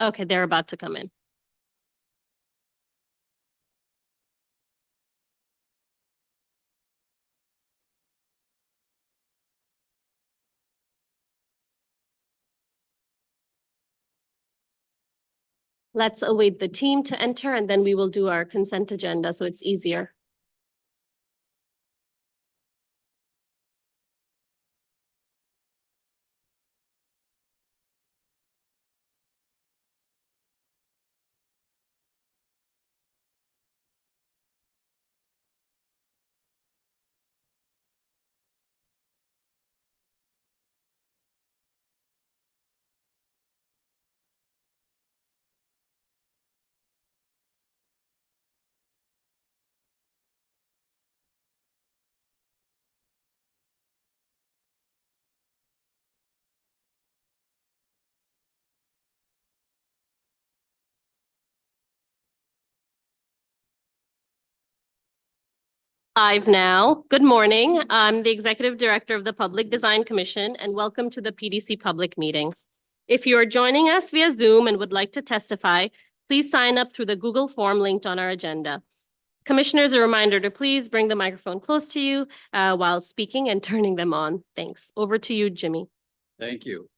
Okay, they're about to come in. Let's await the team to enter and then we will do our consent agenda so it's easier. Live now. Good morning. I'm the Executive Director of the Public Design Commission and welcome to the PDC public meeting. If you are joining us via Zoom and would like to testify, please sign up through the Google form linked on our agenda. Commissioners, a reminder to please bring the microphone close to you while speaking and turning them on. Thanks. Over to you, Jimmy. Thank you.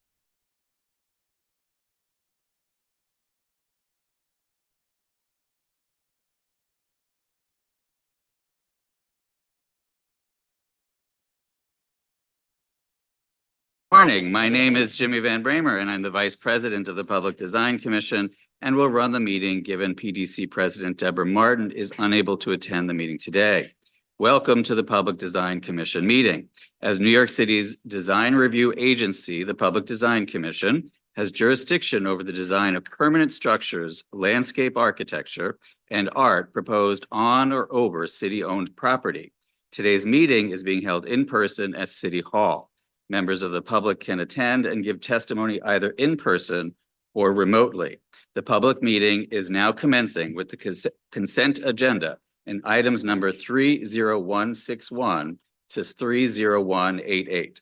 Morning. My name is Jimmy Van Bramer, and I'm the Vice President of the Public Design Commission and will run the meeting given PDC President Deborah Martin is unable to attend the meeting today. Welcome to the Public Design Commission meeting. As New York City's design review agency, the Public Design Commission has jurisdiction over the design of permanent structures, landscape architecture, and art proposed on or over city-owned property. Today's meeting is being held in person at City Hall. Members of the public can attend and give testimony either in person or remotely. The public meeting is now commencing with the consent agenda and items number 30161 to 30188.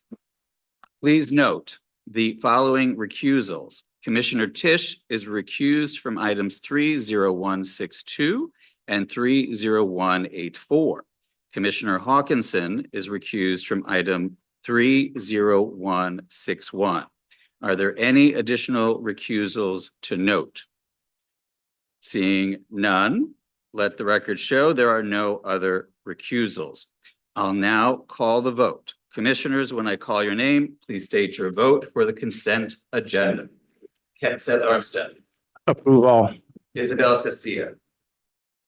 Please note the following recusals. Commissioner Tisch is recused from items 30162 and 30184. Commissioner Hawkinson is recused from item 30161. Are there any additional recusals to note? Seeing none, let the record show there are no other recusals. I'll now call the vote. Commissioners, when I call your name, please state your vote for the consent agenda. Seth Armstead. Approval. Isabel Castillo.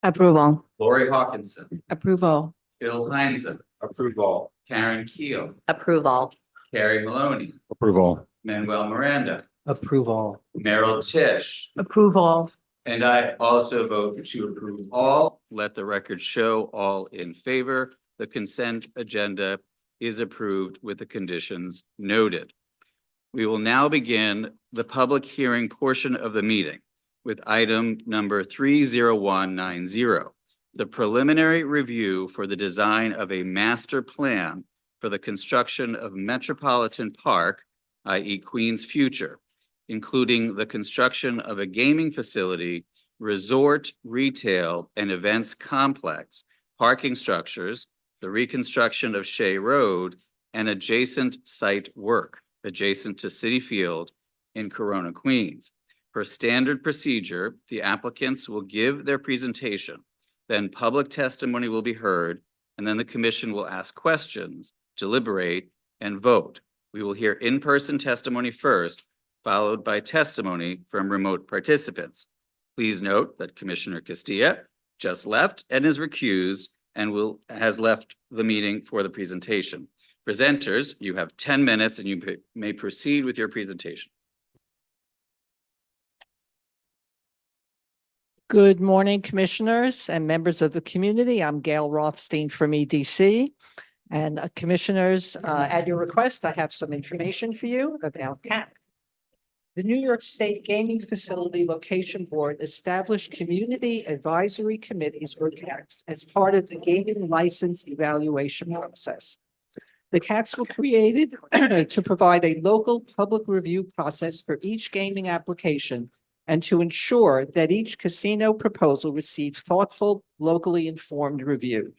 Approval. Lori Hawkinson. Approval. Bill Heinzen. Approval. Karen Keel. Approval. Carrie Maloney. Approval. Manuel Miranda. Approval. Merrill Tisch. Approval. And I also vote to approve all. Let the record show all in favor. The consent agenda is approved with the conditions noted. We will now begin the public hearing portion of the meeting with item number 30190. The preliminary review for the design of a master plan for the construction of Metropolitan Park, i.e. Queens Future, including the construction of a gaming facility, resort, retail, and events complex, parking structures, the reconstruction of Shea Road, and adjacent site work adjacent to Citi Field in Corona, Queens. Per standard procedure, the applicants will give their presentation. Then public testimony will be heard, and then the commission will ask questions, deliberate, and vote. We will hear in-person testimony first, followed by testimony from remote participants. Please note that Commissioner Castilla just left and is recused and has left the meeting for the presentation. Presenters, you have 10 minutes and you may proceed with your presentation. Good morning, commissioners and members of the community. I'm Gail Rothstein from EDC. And commissioners, at your request, I have some information for you about CAC. The New York State Gaming Facility Location Board established community advisory committees or CACs as part of the gaming license evaluation process. The CACs were created to provide a local public review process for each gaming application and to ensure that each casino proposal receives thoughtful, locally informed review.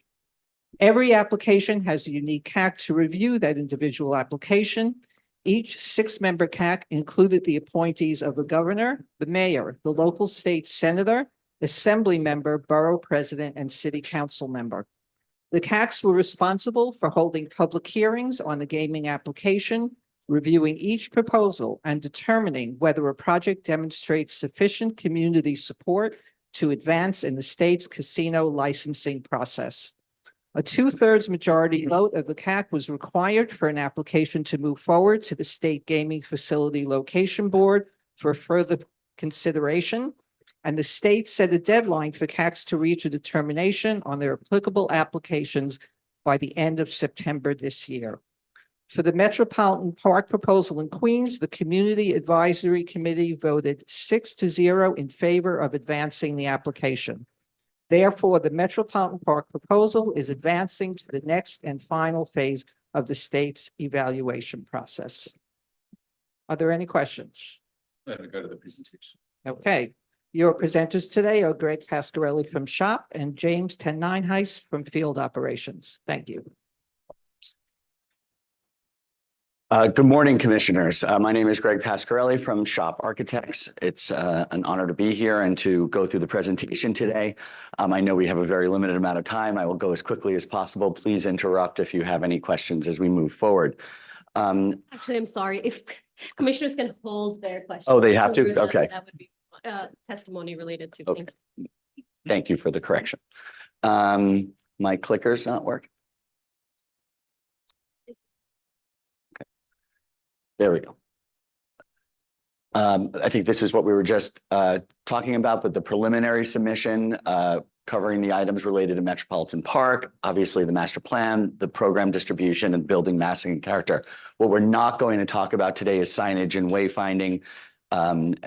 Every application has a unique CAC to review that individual application. Each 6-member CAC included the appointees of the governor, the mayor, the local state senator, assembly member, borough president, and city council member. The CACs were responsible for holding public hearings on the gaming application, reviewing each proposal, and determining whether a project demonstrates sufficient community support to advance in the state's casino licensing process. A 2/3 majority vote of the CAC was required for an application to move forward to the State Gaming Facility Location Board for further consideration, and the state set a deadline for CACs to reach a determination on their applicable applications by the end of September this year. For the Metropolitan Park proposal in Queens, the Community Advisory Committee voted 6-0 in favor of advancing the application. Therefore, the Metropolitan Park proposal is advancing to the next and final phase of the state's evaluation process. Are there any questions? Let me go to the presentation. Okay, your presenters today are Greg Pasquarelli from SHOP and James Ten Nineheis from Field Operations. Thank you. Good morning, commissioners. My name is Greg Pasquarelli from Shop Architects. It's an honor to be here and to go through the presentation today. I know we have a very limited amount of time. I will go as quickly as possible. Please interrupt if you have any questions as we move forward. Actually, I'm sorry, if commissioners can hold their questions. Oh, they have to? through that, Okay. That would be testimony related to. Okay. Thank you for the correction. My clicker's not working. There we go. I think this is what we were just talking about, but the preliminary submission covering the items related to Metropolitan Park, obviously the master plan, the program distribution, and building massing and character. What we're not going to talk about today is signage and wayfinding,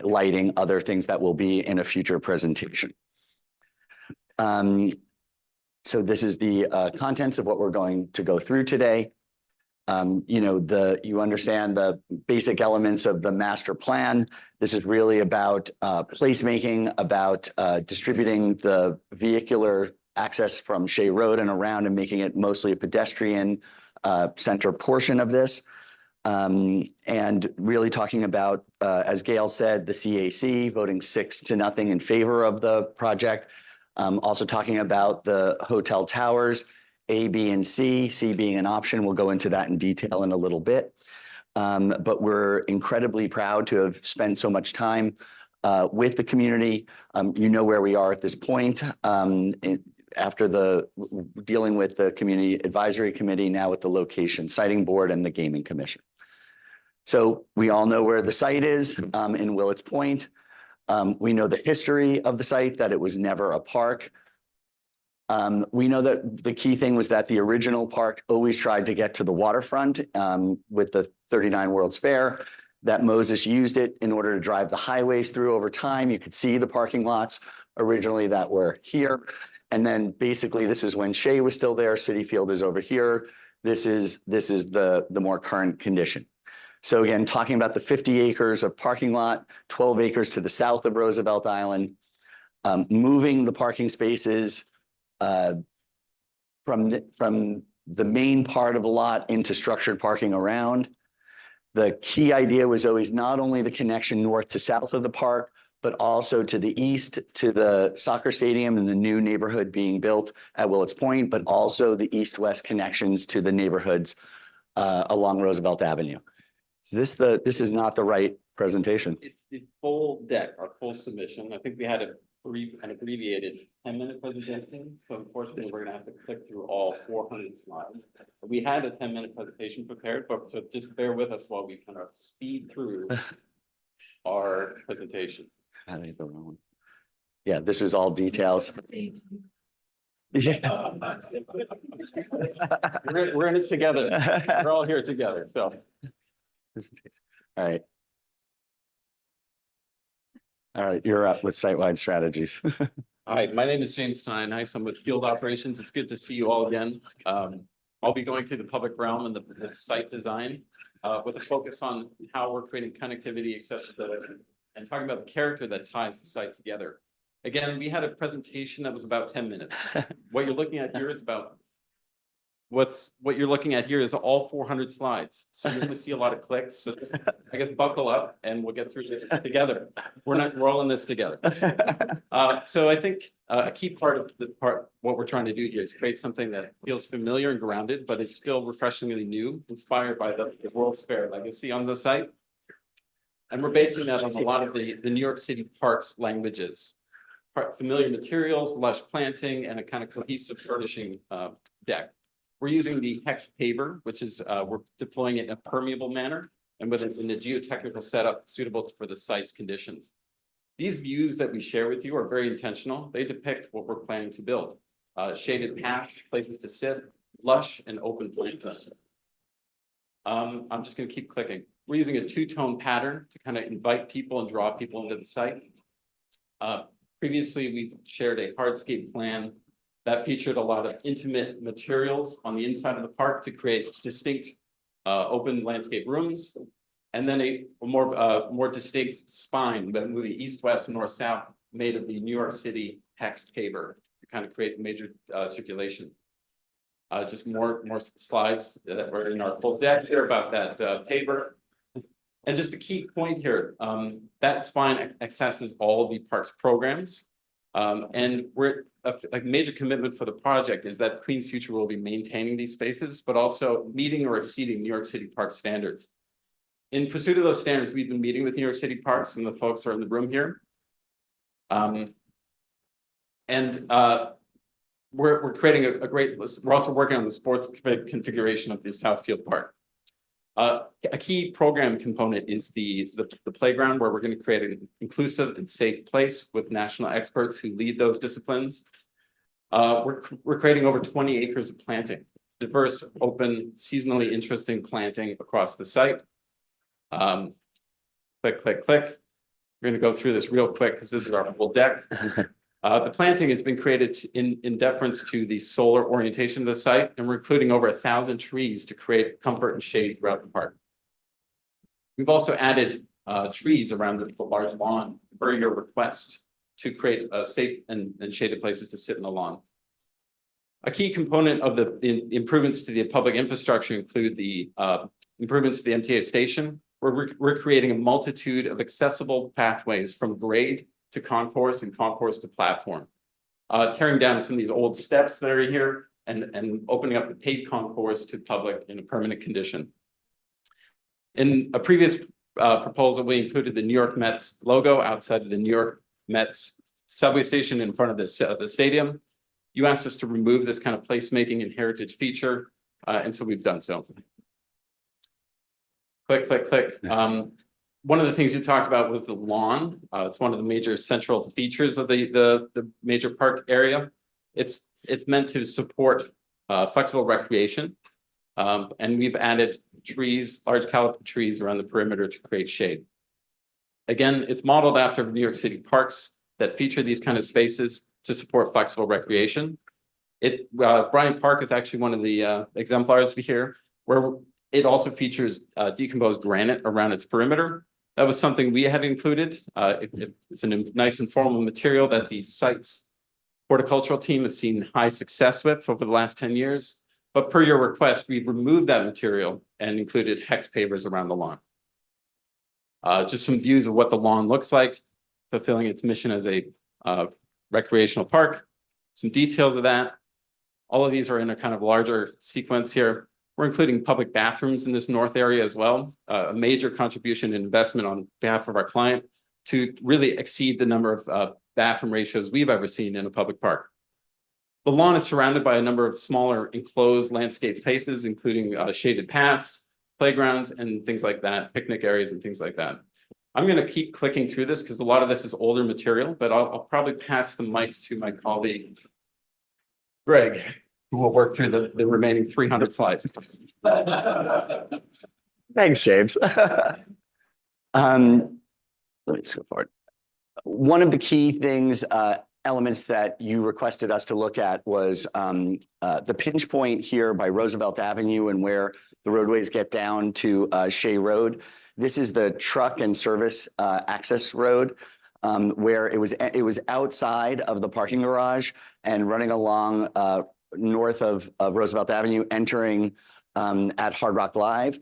lighting, other things that will be in a future presentation. So this is the contents of what we're going to go through today. You understand the basic elements of the master plan. This is really about placemaking, about distributing the vehicular access from Shea Road and around and making it mostly a pedestrian center portion of this. And really talking about, as Gail said, the CAC voting 6-0 in favor of the project. Also talking about the hotel towers, A, B, and C, C being an option. We'll go into that in detail in a little bit. But we're incredibly proud to have spent so much time with the community. You know where we are at this point. After dealing with the Community Advisory Committee, now with the Location Siting Board and the Gaming Commission. So we all know where the site is in Willets Point. We know the history of the site, that it was never a park. We know that the key thing was that the original park always tried to get to the waterfront with the 39 World's Fair, that Moses used it in order to drive the highways through over time. You could see the parking lots originally that were here. And then basically this is when Shea was still there. City Field is over here. This is the more current condition. So again, talking about the 50 acres of parking lot, 12 acres to the south of Roosevelt Island, moving the parking spaces from the main part of the lot into structured parking around. The key idea was always not only the connection north to south of the park, but also to the east, to the soccer stadium and the new neighborhood being built at Willets Point, but also the east-west connections to the neighborhoods along Roosevelt Avenue. This is not the right presentation. It's the full deck, our full submission. I think we had a brief and abbreviated 10-minute presentation. So unfortunately, we're gonna have to click through all 400 slides. We had a 10-minute presentation prepared, but so just bear with us while we kind of speed through our presentation. How did I go wrong? Yeah, this is all details. Yeah. We're in it together. We're all here together, so. All right. All right, you're up with site-wide strategies. Hi, my name is James Steinheis. I'm with Field Operations. It's good to see you all again. I'll be going through the public realm and the site design with a focus on how we're creating connectivity, accessibility, and talking about the character that ties the site together. Again, we had a presentation that was about 10 minutes. What you're looking at here is about what you're looking at here is all 400 slides. So you're going to see a lot of clicks. So just, I guess buckle up and we'll get through this together. We're all in this together. So I think a key part of what we're trying to do here is create something that feels familiar and grounded, but it's still refreshingly new, inspired by the World's Fair legacy on the site. And we're basing that on a lot of the New York City parks languages, familiar materials, lush planting, and a kind of cohesive furnishing deck. We're using the hex paver, which is we're deploying it in a permeable manner and in a geotechnical setup suitable for the site's conditions. These views that we share with you are very intentional. They depict what we're planning to build. Shaded paths, places to sit, lush and open planting. I'm just going to keep clicking. We're using a two-tone pattern to kind of invite people and draw people into the site. Previously, we've shared a hardscape plan that featured a lot of intimate materials on the inside of the park to create distinct open landscape rooms, and then a more distinct spine, but moving east, west, north, south, made of the New York City hex paver to kind of create major circulation. Just more slides that were in our full deck here about that paver. And just a key point here, that spine accesses all of the park's programs. And a major commitment for the project is that Queens Future will be maintaining these spaces, but also meeting or exceeding New York City Park standards. In pursuit of those standards, we've been meeting with New York City Parks, and the folks are in the room here. We're creating we're also working on the sports configuration of the Southfield Park. A key program component is the playground, where we're going to create an inclusive and safe place with national experts who lead those disciplines. We're creating over 20 acres of planting, diverse, open, seasonally interesting planting across the site. Click. We're going to go through this real quick because this is our full deck. The planting has been created in deference to the solar orientation of the site, and we're including over 1,000 trees to create comfort and shade throughout the park. We've also added trees around the large lawn per your request to create safe and shaded places to sit in the lawn. A key component of the improvements to the public infrastructure include the improvements to the MTA station, where we're creating a multitude of accessible pathways from grade to concourse and concourse to platform, tearing down some of these old steps that are here and opening up the paved concourse to public in a permanent condition. In a previous proposal, we included the New York Mets logo outside of the New York Mets subway station in front of the stadium. You asked us to remove this kind of placemaking and heritage feature, and so we've done so. Click. One of the things you talked about was the lawn. It's one of the major central features of the major park area. It's meant to support flexible recreation. And we've added trees, large caliper trees around the perimeter to create shade. Again, it's modeled after New York City parks that feature these kind of spaces to support flexible recreation. Bryant Park is actually one of the exemplars here, where it also features decomposed granite around its perimeter. That was something we had included. It's a nice informal material that the site's horticultural team has seen high success with over the last 10 years. But per your request, we've removed that material and included hex pavers around the lawn. Just some views of what the lawn looks like, fulfilling its mission as a recreational park. Some details of that. All of these are in a kind of larger sequence here. We're including public bathrooms in this north area as well, a major contribution and investment on behalf of our client to really exceed the number of bathroom ratios we've ever seen in a public park. The lawn is surrounded by a number of smaller enclosed landscape places, including shaded paths, playgrounds, and things like that, picnic areas and things like that. I'm going to keep clicking through this because a lot of this is older material, but I'll probably pass the mic to my colleague, Greg, who will work through the remaining 300 slides. Thanks, James. Let me just go forward. One of the key things, elements that you requested us to look at was the pinch point here by Roosevelt Avenue and where the roadways get down to Shea Road. This is the truck and service access road, where it was outside of the parking garage and running along north of Roosevelt Avenue, entering at Hard Rock Live.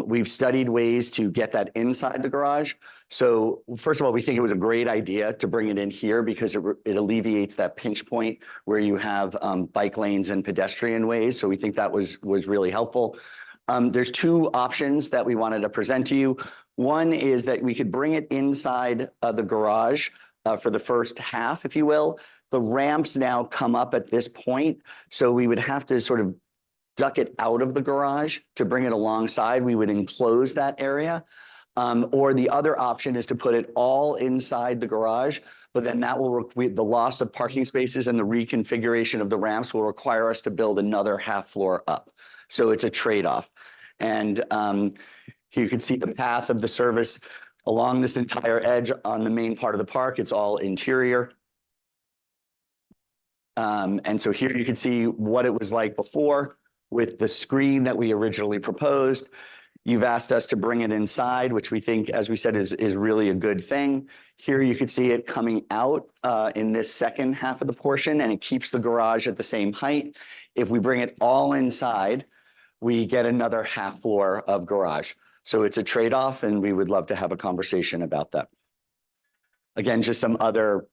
We've studied ways to get that inside the garage. So first of all, we think it was a great idea to bring it in here because it alleviates that pinch point where you have bike lanes and pedestrian ways. So we think that was really helpful. There's two options that we wanted to present to you. One is that we could bring it inside the garage for the first half, if you will. The ramps now come up at this point, so we would have to sort of duck it out of the garage to bring it alongside. We would enclose that area. Or the other option is to put it all inside the garage, but then that will, the loss of parking spaces and the reconfiguration of the ramps will require us to build another half floor up. So it's a trade-off. And you can see the path of the service along this entire edge on the main part of the park. It's all interior. And so here you can see what it was like before with the screen that we originally proposed. You've asked us to bring it inside, which we think, as we said, is really a good thing. Here you can see it coming out in this second half of the portion, and it keeps the garage at the same height. If we bring it all inside, we get another half floor of garage. So it's a trade-off, and we would love to have a conversation about that. Again, just some other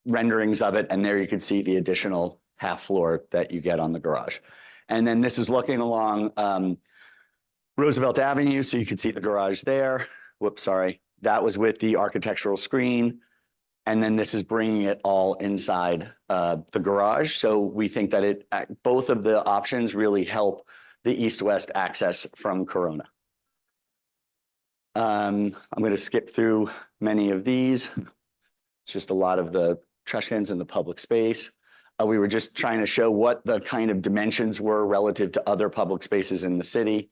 renderings of it, and there you can see the additional half floor that you get on the garage. And then this is looking along Roosevelt Avenue, so you can see the garage there. Whoops, sorry. That was with the architectural screen. And then this is bringing it all inside the garage. So we think that both of the options really help the east-west access from Corona. I'm going to skip through many of these. It's just a lot of the trash cans in the public space. We were just trying to show what the kind of dimensions were relative to other public spaces in the city.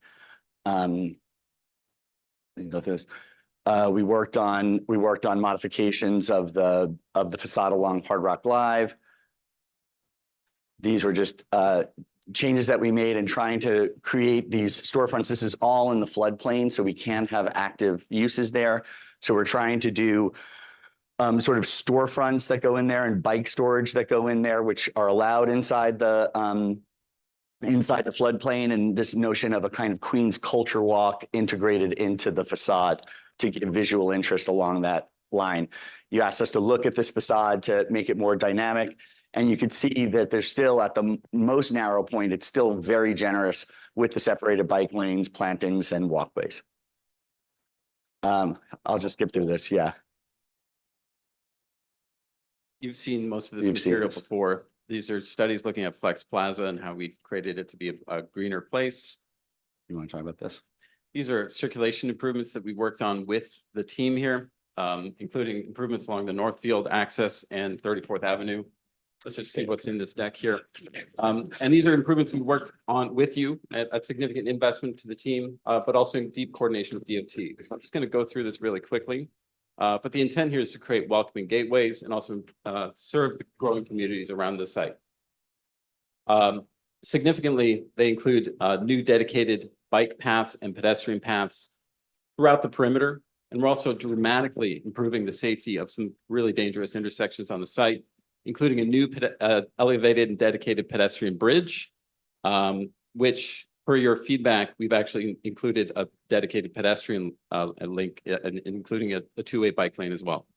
We can go through this. We worked on modifications of the facade along Hard Rock Live. These were just changes that we made in trying to create these storefronts. This is all in the floodplain, so we can have active uses there. So we're trying to do sort of storefronts that go in there and bike storage that go in there, which are allowed inside the floodplain, and this notion of a kind of Queens culture walk integrated into the facade to give visual interest along that line. You asked us to look at this facade to make it more dynamic, and you could see that there's still, at the most narrow point, it's still very generous with the separated bike lanes, plantings, and walkways. I'll just skip through this, yeah. You've seen most of this You've seen material this. before. These are studies looking at Flex Plaza and how we've created it to be a greener place. You want to talk about this? These are circulation improvements that we worked on with the team here, including improvements along the Northfield access and 34th Avenue. Let's just see what's in this deck here. And these are improvements we worked on with you at significant investment to the team, but also in deep coordination with DOT. So I'm just going to go through this really quickly. But the intent here is to create welcoming gateways and also serve the growing communities around the site. Significantly, they include new dedicated bike paths and pedestrian paths throughout the perimeter. And we're also dramatically improving the safety of some really dangerous intersections on the site, including a new elevated and dedicated pedestrian bridge, which, per your feedback, we've actually included a dedicated pedestrian link, including a two-way bike lane as well.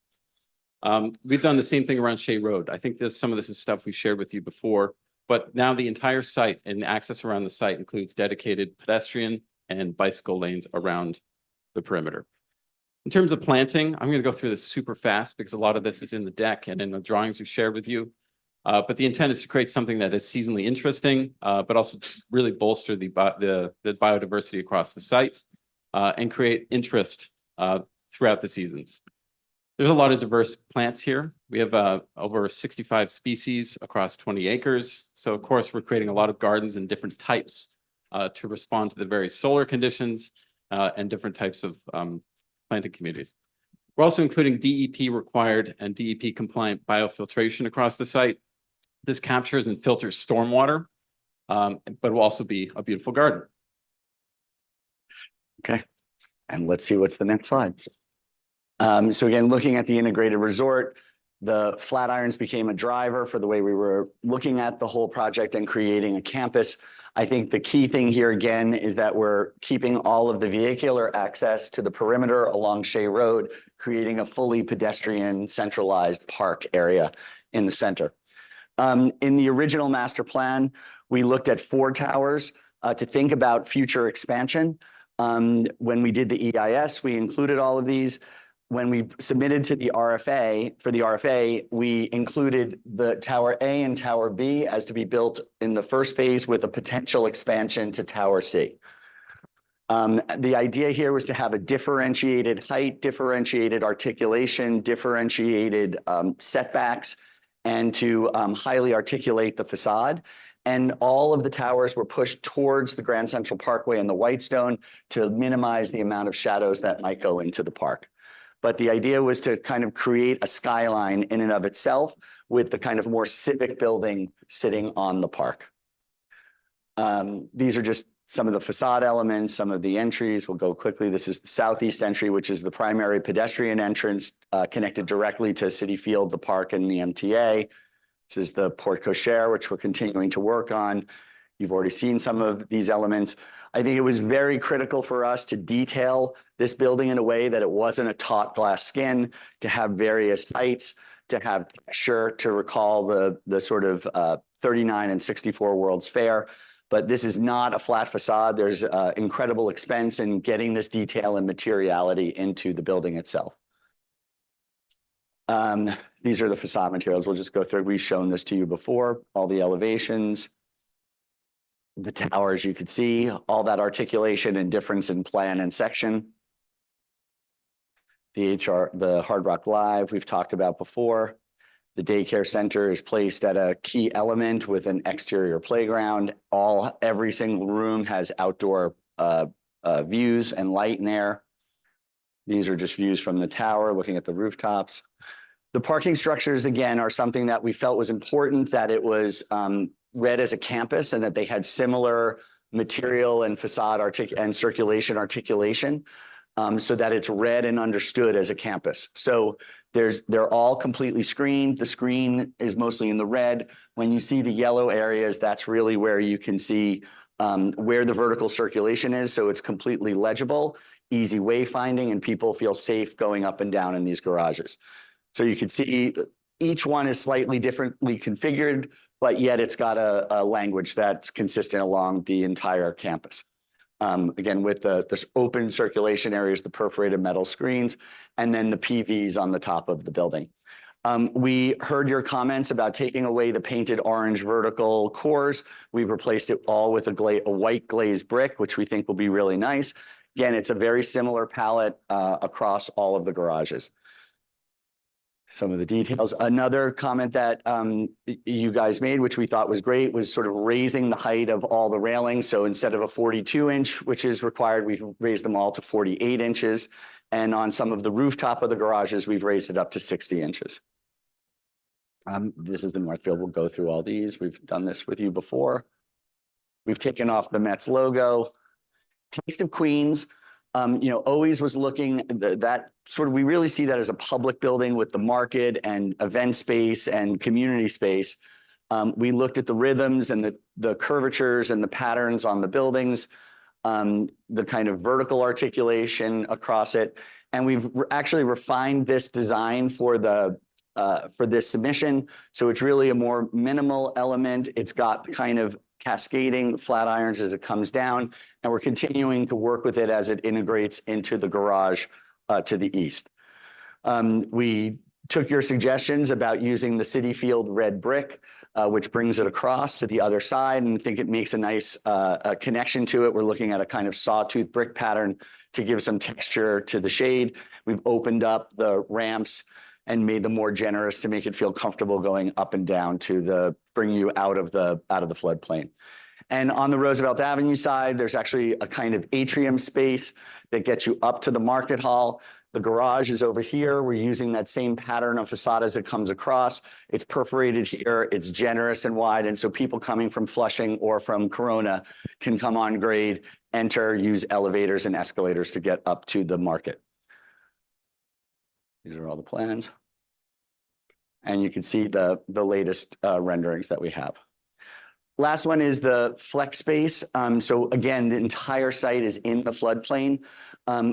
We've done the same thing around Shea Road. I think some of this is stuff we shared with you before, but now the entire site and the access around the site includes dedicated pedestrian and bicycle lanes around the perimeter. In terms of planting, I'm going to go through this super fast because a lot of this is in the deck and in the drawings we've shared with you. But the intent is to create something that is seasonally interesting, but also to really bolster the biodiversity across the site and create interest throughout the seasons. There's a lot of diverse plants here. We have over 65 species across 20 acres. So of course, we're creating a lot of gardens in different types to respond to the various solar conditions and different types of planting communities. We're also including DEP required and DEP compliant biofiltration across the site. This captures and filters stormwater, but will also be a beautiful garden. Okay, And let's see what's the next slide. So again, looking at the integrated resort, the Flatirons became a driver for the way we were looking at the whole project and creating a campus. I think the key thing here again is that we're keeping all of the vehicular access to the perimeter along Shea Road, creating a fully pedestrian centralized park area in the center. In the original master plan, we looked at 4 towers to think about future expansion. When we did the EIS, we included all of these. When we submitted to the RFA, for the RFA, we included the Tower A and Tower B as to be built in the first phase with a potential expansion to Tower C. The idea here was to have a differentiated height, differentiated articulation, differentiated setbacks, and to highly articulate the facade. And all of the towers were pushed towards the Grand Central Parkway and the Whitestone to minimize the amount of shadows that might go into the park. But the idea was to kind of create a skyline in and of itself with the kind of more civic building sitting on the park. These are just some of the facade elements, some of the entries. We'll go quickly. This is the southeast entry, which is the primary pedestrian entrance connected directly to Citi Field, the park, and the MTA. This is the porte cochere, which we're continuing to work on. You've already seen some of these elements. I think it was very critical for us to detail this building in a way that it wasn't a taut glass skin, to have various heights, to have texture, to recall the sort of 39 and 64 World's Fair. But this is not a flat facade. There's incredible expense in getting this detail and materiality into the building itself. These are the facade materials. We'll just go through. We've shown this to you before, all the elevations. The towers, you could see all that articulation and difference in plan and section. The Hard Rock Live we've talked about before. The daycare center is placed at a key element with an exterior playground. Every single room has outdoor views and light and air. These are just views from the tower, looking at the rooftops. The parking structures, again, are something that we felt was important, that it was read as a campus and that they had similar material and facade and circulation articulation, so that it's read and understood as a campus. So they're all completely screened. The screen is mostly in the red. When you see the yellow areas, that's really where you can see where the vertical circulation is. So it's completely legible, easy wayfinding, and people feel safe going up and down in these garages. So you can see each one is slightly differently configured, but yet it's got a language that's consistent along the entire campus. Again, with this open circulation areas, the perforated metal screens, and then the PVs on the top of the building. We heard your comments about taking away the painted orange vertical cores. We've replaced it all with a white glazed brick, which we think will be really nice. Again, it's a very similar palette across all of the garages. Some of the details. Another comment that you guys made, which we thought was great, was sort of raising the height of all the railings. So instead of a 42-inch, which is required, we've raised them all to 48 inches. And on some of the rooftop of the garages, we've raised it up to 60 inches. This is the Northfield. We'll go through all these. We've done this with you before. We've taken off the Mets logo. Taste of Queens. Always was looking that sort of, we really see that as a public building with the market and event space and community space. We looked at the rhythms and the curvatures and the patterns on the buildings, the kind of vertical articulation across it. And we've actually refined this design for this submission. So it's really a more minimal element. It's got the kind of cascading flat irons as it comes down, and we're continuing to work with it as it integrates into the garage to the east. We took your suggestions about using the Citi Field red brick, which brings it across to the other side, and I think it makes a nice connection to it. We're looking at a kind of sawtooth brick pattern to give some texture to the shade. We've opened up the ramps and made them more generous to make it feel comfortable going up and down to bring you out of the floodplain. And on the Roosevelt Avenue side, there's actually a kind of atrium space that gets you up to the market hall. The garage is over here. We're using that same pattern of facade as it comes across. It's perforated here. It's generous and wide. And so people coming from Flushing or from Corona can come on grade enter, use elevators and escalators to get up to the market. These are all the plans. And you can see the latest renderings that we have. Last one is the flex space. So again, the entire site is in the floodplain.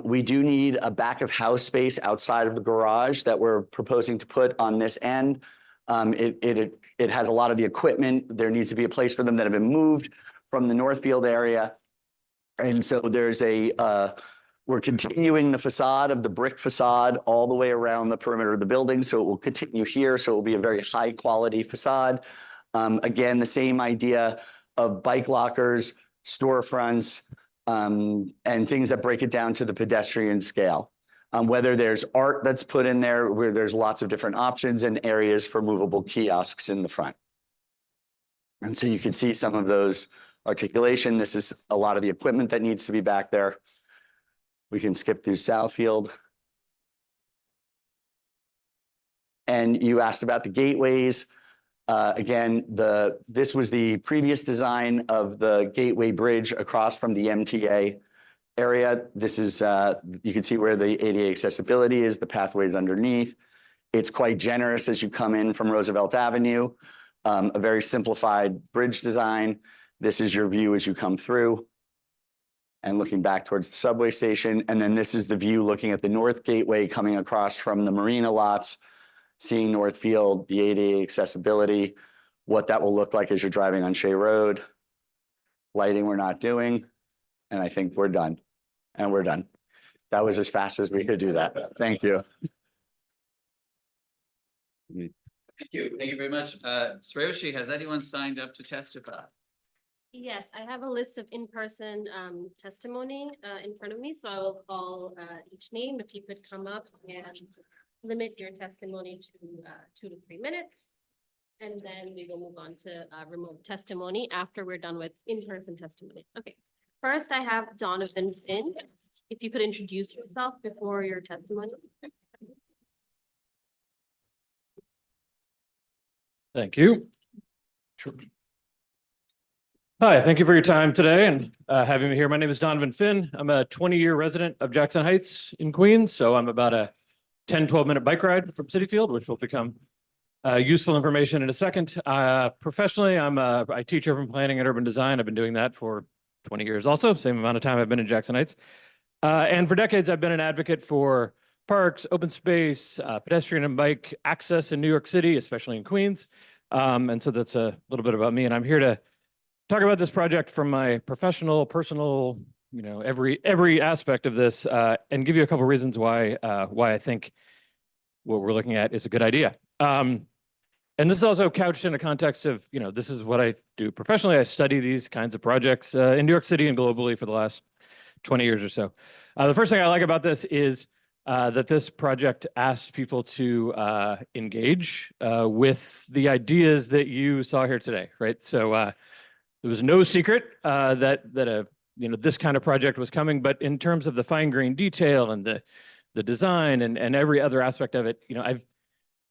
We do need a back of house space outside of the garage that we're proposing to put on this end. It has a lot of the equipment. There needs to be a place for them that have been moved from the Northfield area. And so there's we're continuing the facade of the brick facade all the way around the perimeter of the building. So it will continue here. So it will be a very high quality facade. Again, the same idea of bike lockers, storefronts, and things that break it down to the pedestrian scale. Whether there's art that's put in there, where there's lots of different options and areas for movable kiosks in the front. And so you can see some of those articulation. This is a lot of the equipment that needs to be back there. We can skip through Southfield. And you asked about the gateways. Again, this was the previous design of the Gateway Bridge across from the MTA area. This is, you can see where the ADA accessibility is, the pathways underneath. It's quite generous as you come in from Roosevelt Avenue, a very simplified bridge design. This is your view as you come through and looking back towards the subway station. And then this is the view looking at the North Gateway coming across from the marina lots, seeing Northfield, the ADA accessibility, what that will look like as you're driving on Shea Road. Lighting we're not doing, and I think we're done. And we're done. That was as fast as we could do that. Thank you. Thank you. Thank you very much. Srayoshi, has anyone signed up to testify? Yes, I have a list of in-person testimony in front of me, so I will call each name. If you could come up and limit your testimony to 2 to 3 minutes. And then we will move on to remote testimony after we're done with in-person testimony. Okay, first I have Donovan Finn. If you could introduce yourself before your testimony. Thank you. Sure. Hi, thank you for your time today and having me here. My name is Donovan Finn. I'm a 20-year resident of Jackson Heights in Queens, so I'm about a 10-12-minute bike ride from Citi Field, which will become useful information in a second. Professionally, I teach urban planning and urban design. I've been doing that for 20 years also, same amount of time I've been in Jackson Heights. And for decades, I've been an advocate for parks, open space, pedestrian and bike access in New York City, especially in Queens. And so that's a little bit about me. And I'm here to talk about this project from my professional, personal, every aspect of this, and give you a couple of reasons why I think what we're looking at is a good idea. And this is also couched in a context of, this is what I do professionally. I study these kinds of projects in New York City and globally for the last 20 years or so. The first thing I like about this is that this project asks people to engage with the ideas that you saw here today, right? So there was no secret that this kind of project was coming, but in terms of the fine-grained detail and the design and every other aspect of it,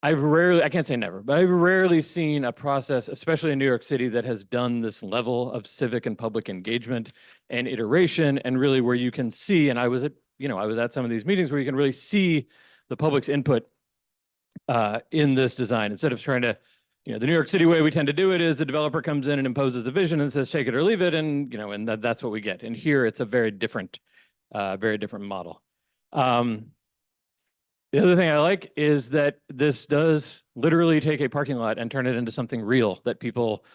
I've rarely, I can't say never, but I've rarely seen a process, especially in New York City, that has done this level of civic and public engagement and iteration, and really where you can see, and I was at some of these meetings where you can really see the public's input in this design. Instead of trying to, the New York City way we tend to do it is the developer comes in and imposes a vision and says, take it or leave it. And, and that's what we get. And here it's a very different model. The other thing I like is that this does literally take a parking lot and turn it into something real that people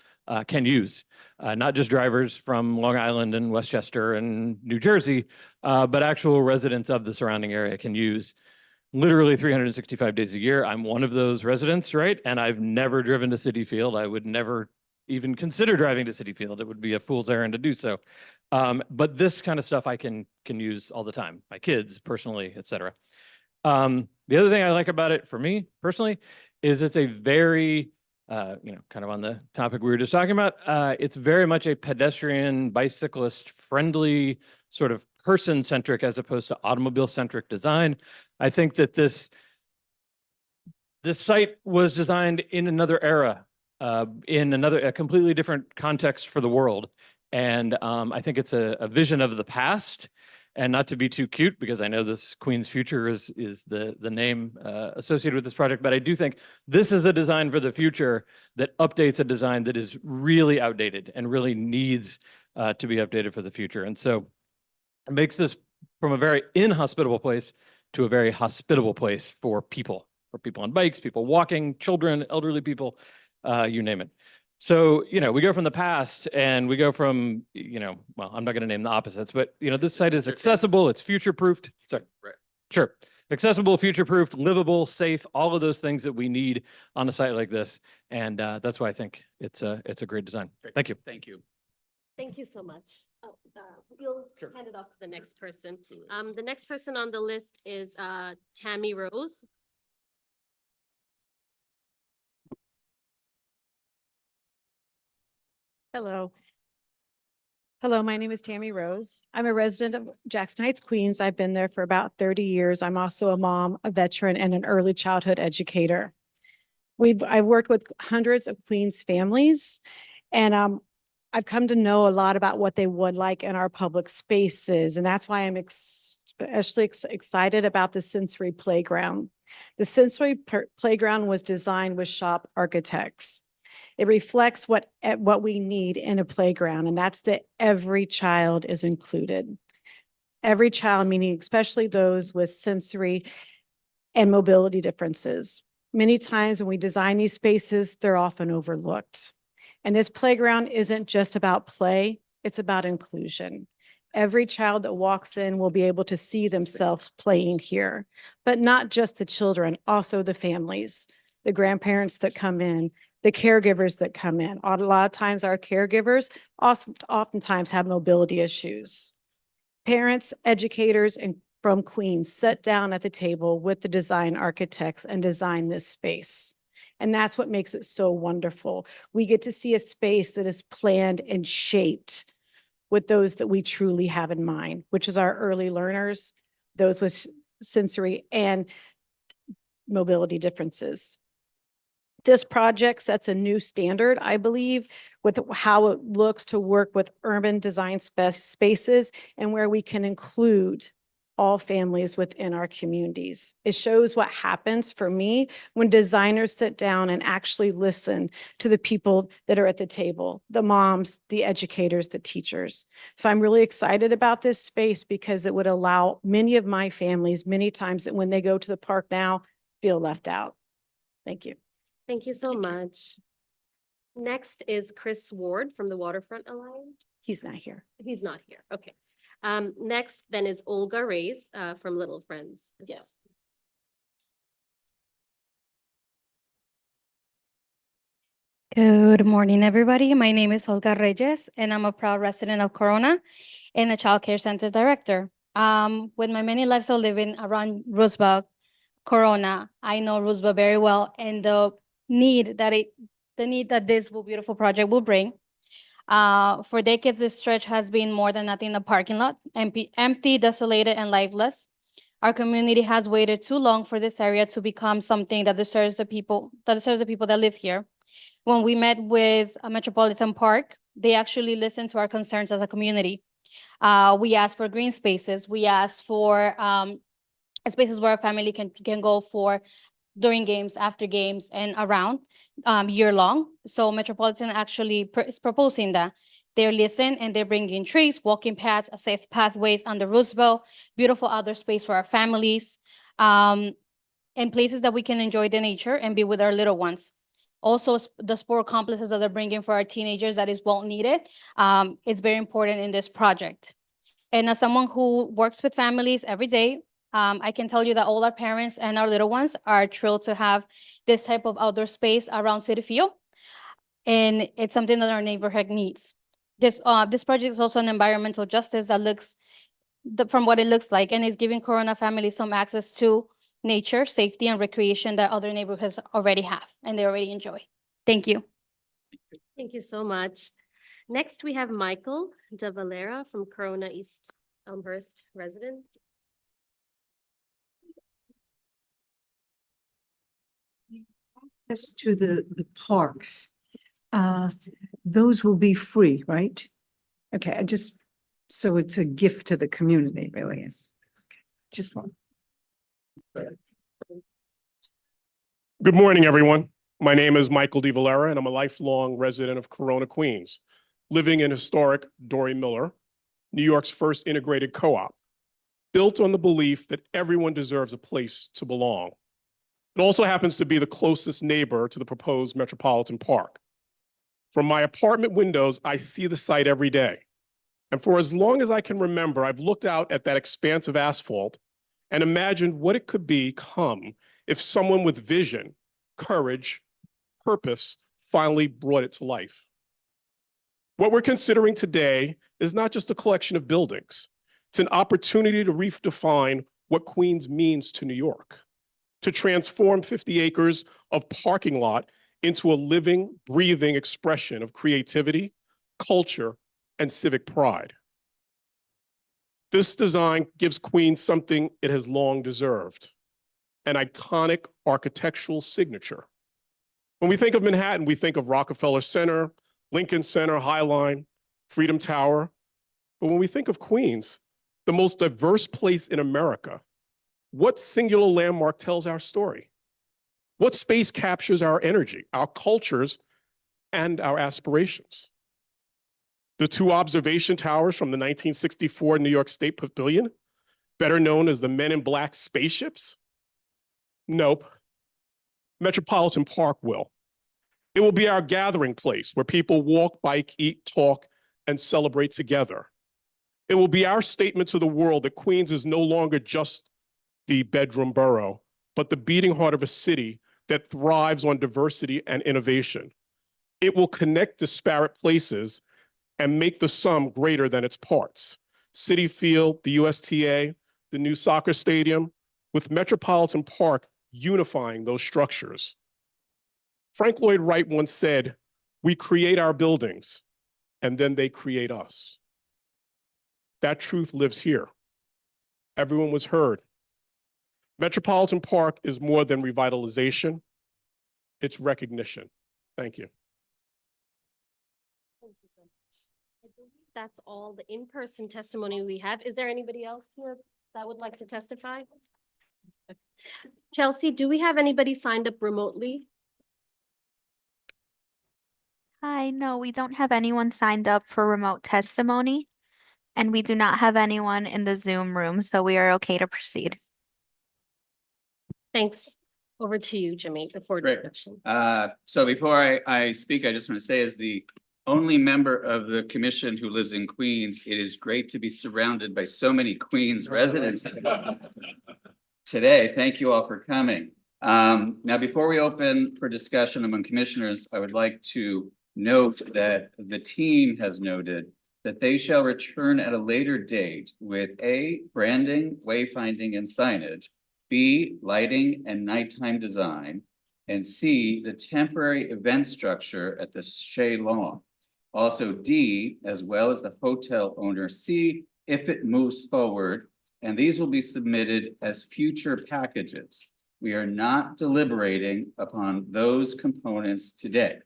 can use. Not just drivers from Long Island and Westchester and New Jersey, but actual residents of the surrounding area can use literally 365 days a year. I'm one of those residents, right? And I've never driven to Citi Field. I would never even consider driving to Citi Field. It would be a fool's errand to do so. But this kind of stuff I can use all the time, my kids, personally, et cetera. The other thing I like about it for me personally is it's a very, kind of on the topic we were just talking about, it's very much a pedestrian, bicyclist friendly, sort of person centric as opposed to automobile centric design. I think that this site was designed in another era, in a completely different context for the world. And I think it's a vision of the past. And not to be too cute, because I know this Queen's Future is the name associated with this project, but I do think this is a design for the future that updates a design that is really outdated and really needs to be updated for the future. And so it makes this from a very inhospitable place to a very hospitable place for people on bikes, people walking, children, elderly people, you name it. So, we go from the past and we go from, well, I'm not going to name the opposites, but, this site is accessible, it's future-proofed. Sorry. Right. Sure. Accessible, future-proofed, livable, safe, all of those things that we need on a site like this. And that's why I think it's a great design. Thank you. Thank you. Thank you so much. Oh, you'll Sure. hand it off to the next person. The next person on the list is Tammy Rose. Hello. Hello, my name is Tammy Rose. I'm a resident of Jackson Heights, Queens. I've been there for about 30 years. I'm also a mom, a veteran, and an early childhood educator. I've worked with hundreds of Queens families, and I've come to know a lot about what they would like in our public spaces, and that's why I'm especially excited about the sensory playground. The sensory playground was designed with shop architects. It reflects what we need in a playground, and that's that every child is included. Every child, meaning especially those with sensory and mobility differences. Many times when we design these spaces, they're often overlooked. And this playground isn't just about play, it's about inclusion. Every child that walks in will be able to see themselves playing here, but not just the children, also the families, the grandparents that come in, the caregivers that come in. A lot of times our caregivers also oftentimes have mobility issues. Parents, educators, and from Queens sit down at the table with the design architects and design this space. And that's what makes it so wonderful. We get to see a space that is planned and shaped with those that we truly have in mind, which is our early learners, those with sensory and mobility differences. This project sets a new standard, I believe, with how it looks to work with urban design spaces and where we can include all families within our communities. It shows what happens for me when designers sit down and actually listen to the people that are at the table, the moms, the educators, the teachers. So I'm really excited about this space because it would allow many of my families, many times that when they go to the park now, feel left out. Thank you. Thank you so much. Next is Chris Ward from the Waterfront Alliance. He's not here. He's not here. Okay. Next then is Olga Reyes from Little Friends. Yes. Good morning, everybody. My name is Olga Reyes, and I'm a proud resident of Corona and a child care center director. With my many lives of living around Roosevelt, Corona, I know Roosevelt very well, and the need that this beautiful project will bring. For decades, this stretch has been more than nothing a parking lot, empty, desolated, and lifeless. Our community has waited too long for this area to become something that deserves the people that live here. When we met with Metropolitan Park, they actually listened to our concerns as a community. We asked for green spaces. We asked for spaces where a family can go for during games, after games, and around year long. So Metropolitan actually is proposing that. They're listening and they're bringing trees, walking paths, safe pathways under Roosevelt, beautiful outdoor space for our families, and places that we can enjoy the nature and be with our little ones. Also, the sport complexes that they're bringing for our teenagers that is well needed. It's very important in this project. And as someone who works with families every day, I can tell you that all our parents and our little ones are thrilled to have this type of outdoor space around Citi Field. And it's something that our neighborhood needs. This project is also an environmental justice that looks, from what it looks like, and is giving Corona families some access to nature, safety, and recreation that other neighborhoods already have and they already enjoy. Thank you. Thank you so much. Next, we have Michael De Valera from Corona East Elmhurst resident. As to the parks, those will be free, right? Okay, so it's a gift to the community, really. Just one. Good morning, everyone. My name is Michael De Valera, and I'm a lifelong resident of Corona, Queens, living in historic Dory Miller, New York's first integrated co-op, built on the belief that everyone deserves a place to belong. It also happens to be the closest neighbor to the proposed Metropolitan Park. From my apartment windows, I see the site every day. And for as long as I can remember, I've looked out at that expanse of asphalt and imagined what it could become if someone with vision, courage, purpose finally brought it to life. What we're considering today is not just a collection of buildings. It's an opportunity to redefine what Queens means to New York, to transform 50 acres of parking lot into a living, breathing expression of creativity, culture, and civic pride. This design gives Queens something it has long deserved, an iconic architectural signature. When we think of Manhattan, we think of Rockefeller Center, Lincoln Center, High Line, Freedom Tower. But when we think of Queens, the most diverse place in America, what singular landmark tells our story? What space captures our energy, our cultures, and our aspirations? The two observation towers from the 1964 New York State Pavilion, better known as the Men in Black spaceships? Nope. Metropolitan Park will. It will be our gathering place where people walk, bike, eat, talk, and celebrate together. It will be our statement to the world that Queens is no longer just the bedroom borough, but the beating heart of a city that thrives on diversity and innovation. It will connect disparate places and make the sum greater than its parts. Citi Field, the USTA, the new soccer stadium, with Metropolitan Park unifying those structures. Frank Lloyd Wright once said, "We create our buildings, and then they create us." That truth lives here. Everyone was heard. Metropolitan Park is more than revitalization, it's recognition. Thank you. Thank you so much. I believe that's all the in-person testimony we have. Is there anybody else here that would like to testify? Chelsea, do we have anybody signed up remotely? Hi, no, we don't have anyone signed up for remote testimony, and we do not have anyone in the Zoom room, so we are okay to proceed. Thanks. Over to you, Jimmy, before Great. discussion. So before I speak, I just want to say, as the only member of the commission who lives in Queens, it is great to be surrounded by so many Queens residents today. Thank you all for coming. Now, before we open for discussion among commissioners, I would like to note that the team has noted that they shall return at a later date with A, branding, wayfinding, and signage, B, lighting and nighttime design, and C, the temporary event structure at the Shea Lawn. Also D, as well as the hotel owner C, if it moves forward, and these will be submitted as future packages. We are not deliberating upon those components today.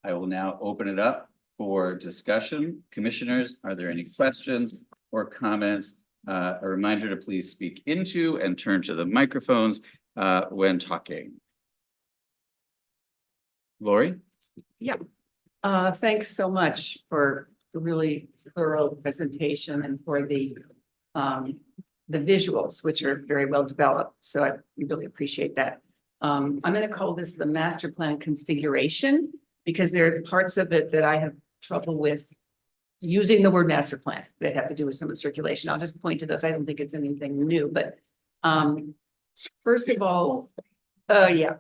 I will now open it up for discussion. Commissioners, are there any questions or comments? A reminder to please speak into and turn to the microphones when talking. Lori? Yeah. Thanks so much for the really thorough presentation and for the visuals, which are very well developed. So I really appreciate that. I'm going to call this the master plan configuration because there are parts of it that I have trouble with using the word master plan that have to do with some of the circulation. I'll just point to those. I don't think it's anything new, but first of all, so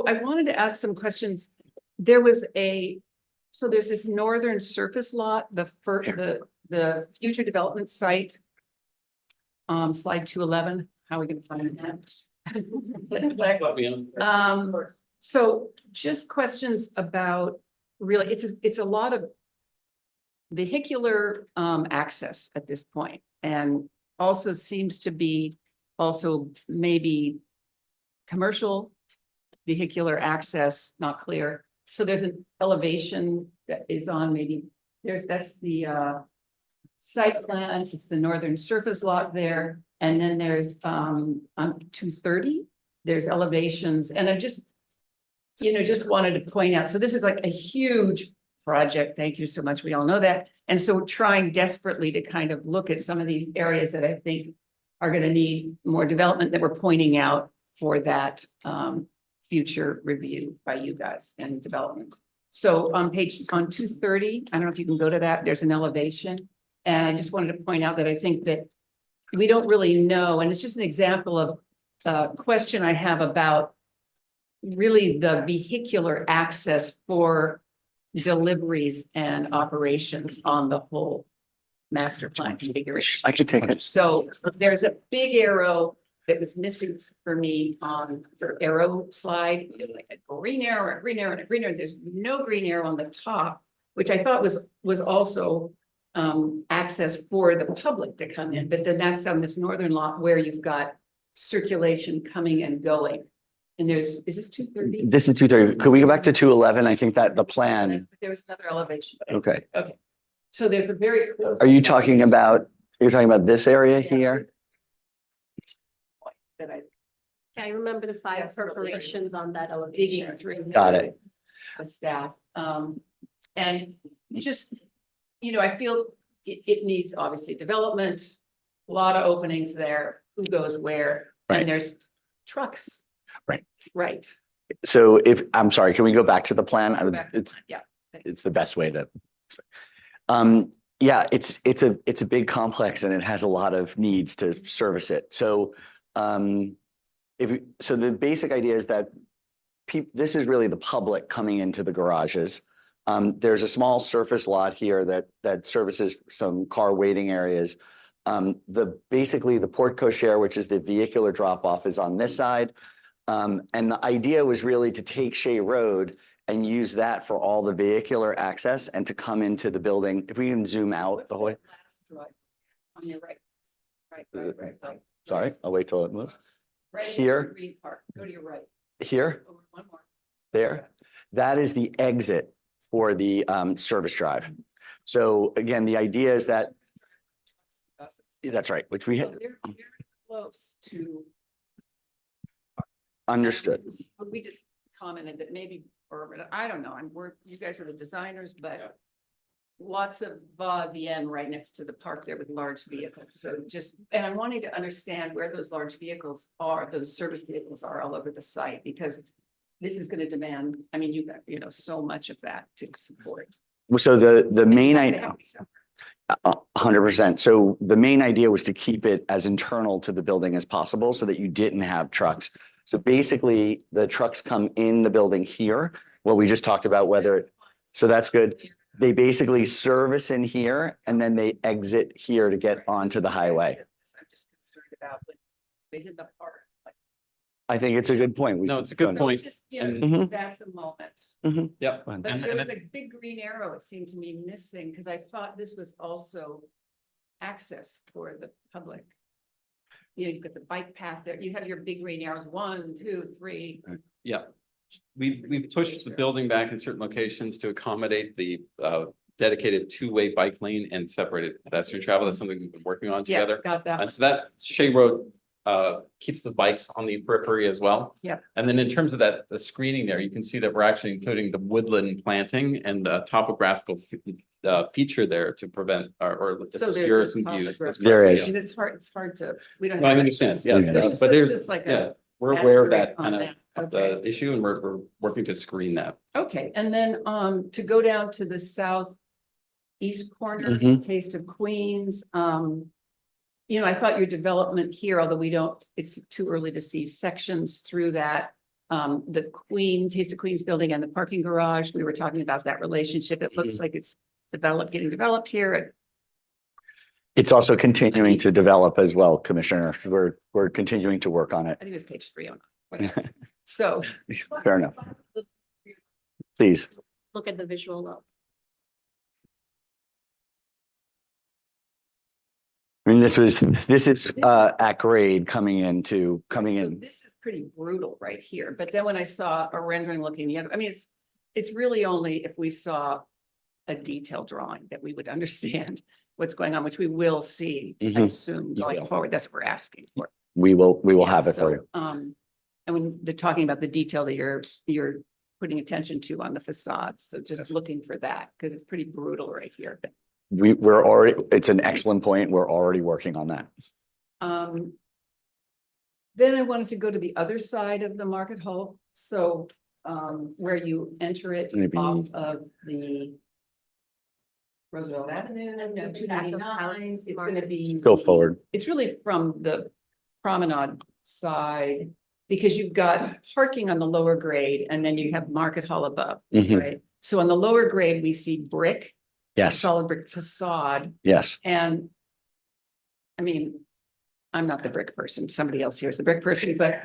I wanted to ask some questions. There's this northern surface lot, the future development site. Slide 211, how are we gonna find that? So just questions about really, it's a lot of vehicular access at this point, and also seems to be also maybe commercial vehicular access, not clear. So there's an elevation that is on maybe that's the site plan, it's the northern surface lot there. And then there's on 230, there's elevations, and I just, just wanted to point out, so this is like a huge project. Thank you so much. We all know that. And so trying desperately to kind of look at some of these areas that I think are going to need more development that we're pointing out for that future review by you guys and development. So on 230, I don't know if you can go to that, there's an elevation. And I just wanted to point out that I think that we don't really know, and it's just an example of a question I have about really the vehicular access for deliveries and operations on the whole master plan configuration. I could take it. So there's a big arrow that was missing for me on the arrow slide. It was like a green arrow, a green arrow, and a green arrow. There's no green arrow on the top, which I thought was also access for the public to come in. But then that's on this northern lot where you've got circulation coming and going. And is this 230? This is 230. Could we go back to 211? I think that the plan, There was another elevation. okay. Okay. So there's a very close. Are you talking about, you're talking about this area here? That I remember the five That's probably- perforations on that digging elevation. through. Got it. The staff, and just, I feel it needs obviously development, a lot of openings there, who goes where, Right. and there's trucks. Right. Right. So I'm sorry, can we go back to the plan? Go back to the plan. Yeah. It's the best way to. Yeah, it's a big complex and it has a lot of needs to service it. So, so the basic idea is that this is really the public coming into the garages. There's a small surface lot here that services some car waiting areas. Basically the porte cochere, which is the vehicular drop off, is on this side. And the idea was really to take Shea Road and use that for all the vehicular access and to come into the building. If we can zoom out What's the whole way. that last drive? On your right. Right. Sorry, I'll wait till it moves. Right next to Here. the Green Park, go to your right. Here, Over one more. there, that is the exit for the service drive. So again, the idea is that, that's right, which we So had they're very close to. understood. But we just commented that maybe, or I don't know, you guys are the designers, but lots of va-et-vient right next to the park there with large vehicles. So and I'm wanting to understand where those large vehicles are, those service vehicles are all over the site, because this is going to demand, I mean, you've got, so much of that to support. So the main They idea. have to be separate. 100%. So the main idea was to keep it as internal to the building as possible so that you didn't have trucks. So basically the trucks come in the building here. What we just talked about, so that's good. They basically service in here and then they exit here to get onto the highway. I'm just concerned about when it's in the park. like, I think it's a good point. No, it's a good so point. just, And- Mhm. that's a moment. Yep. But there was a big green arrow, it seemed to me missing, because I thought this was also access for the public. You've got the bike path there, you have your big green arrows, 1, 2, 3. Yeah. We've pushed the building back in certain locations to accommodate the dedicated two-way bike lane and separated pedestrian travel. That's something we've been working on Yeah, together. got that. And so that Shea Road keeps the bikes on the periphery as well. Yeah. And then in terms of the screening there, you can see that we're actually including the woodland planting and a topographical feature there to prevent or So obscure there's some a views. That's topography. There correct, is. yeah. It's hard to, we don't. No, I have understand, access. yeah, Yeah. So but there's, it's like yeah, a. we're aware of that asterisk on kind that. of Okay. issue and we're working to screen that. Okay, and then to go down to the southeast corner, Mhm. Taste of Queens. I thought your development here, although it's too early to see sections through that. The Taste of Queens building and the parking garage, we were talking about that relationship. It looks like it's getting developed here. It's also continuing to develop as well, Commissioner. We're continuing to work on it. I think it was page 309. So. Fair enough. Please. Look at the visual though. I mean, this is at grade coming in. So Mm-hmm. this is pretty brutal right here, but then when I saw a rendering looking the other, I mean, it's really only if we saw a detailed drawing that we would understand what's going on, which we will see, I Mhm. assume, You going will. forward. That's what we're asking for. We will Yeah, have it for so, you. And when they're talking about the detail that you're putting attention to on the facades, so just looking for that, because it's pretty brutal right here. We're already, it's an excellent point. We're already working on that. Then I wanted to go to the other side of the Market Hall, so where you enter it Maybe- off of the Roosevelt Avenue, no, 299, it's gonna be. Go forward. It's really from the promenade side, because you've got parking on the lower grade and then you have Market Hall above, Mhm. right? So on the lower grade, we see brick, Yes, solid brick facade, yes. and I mean, I'm not the brick person, somebody else here is the brick person, but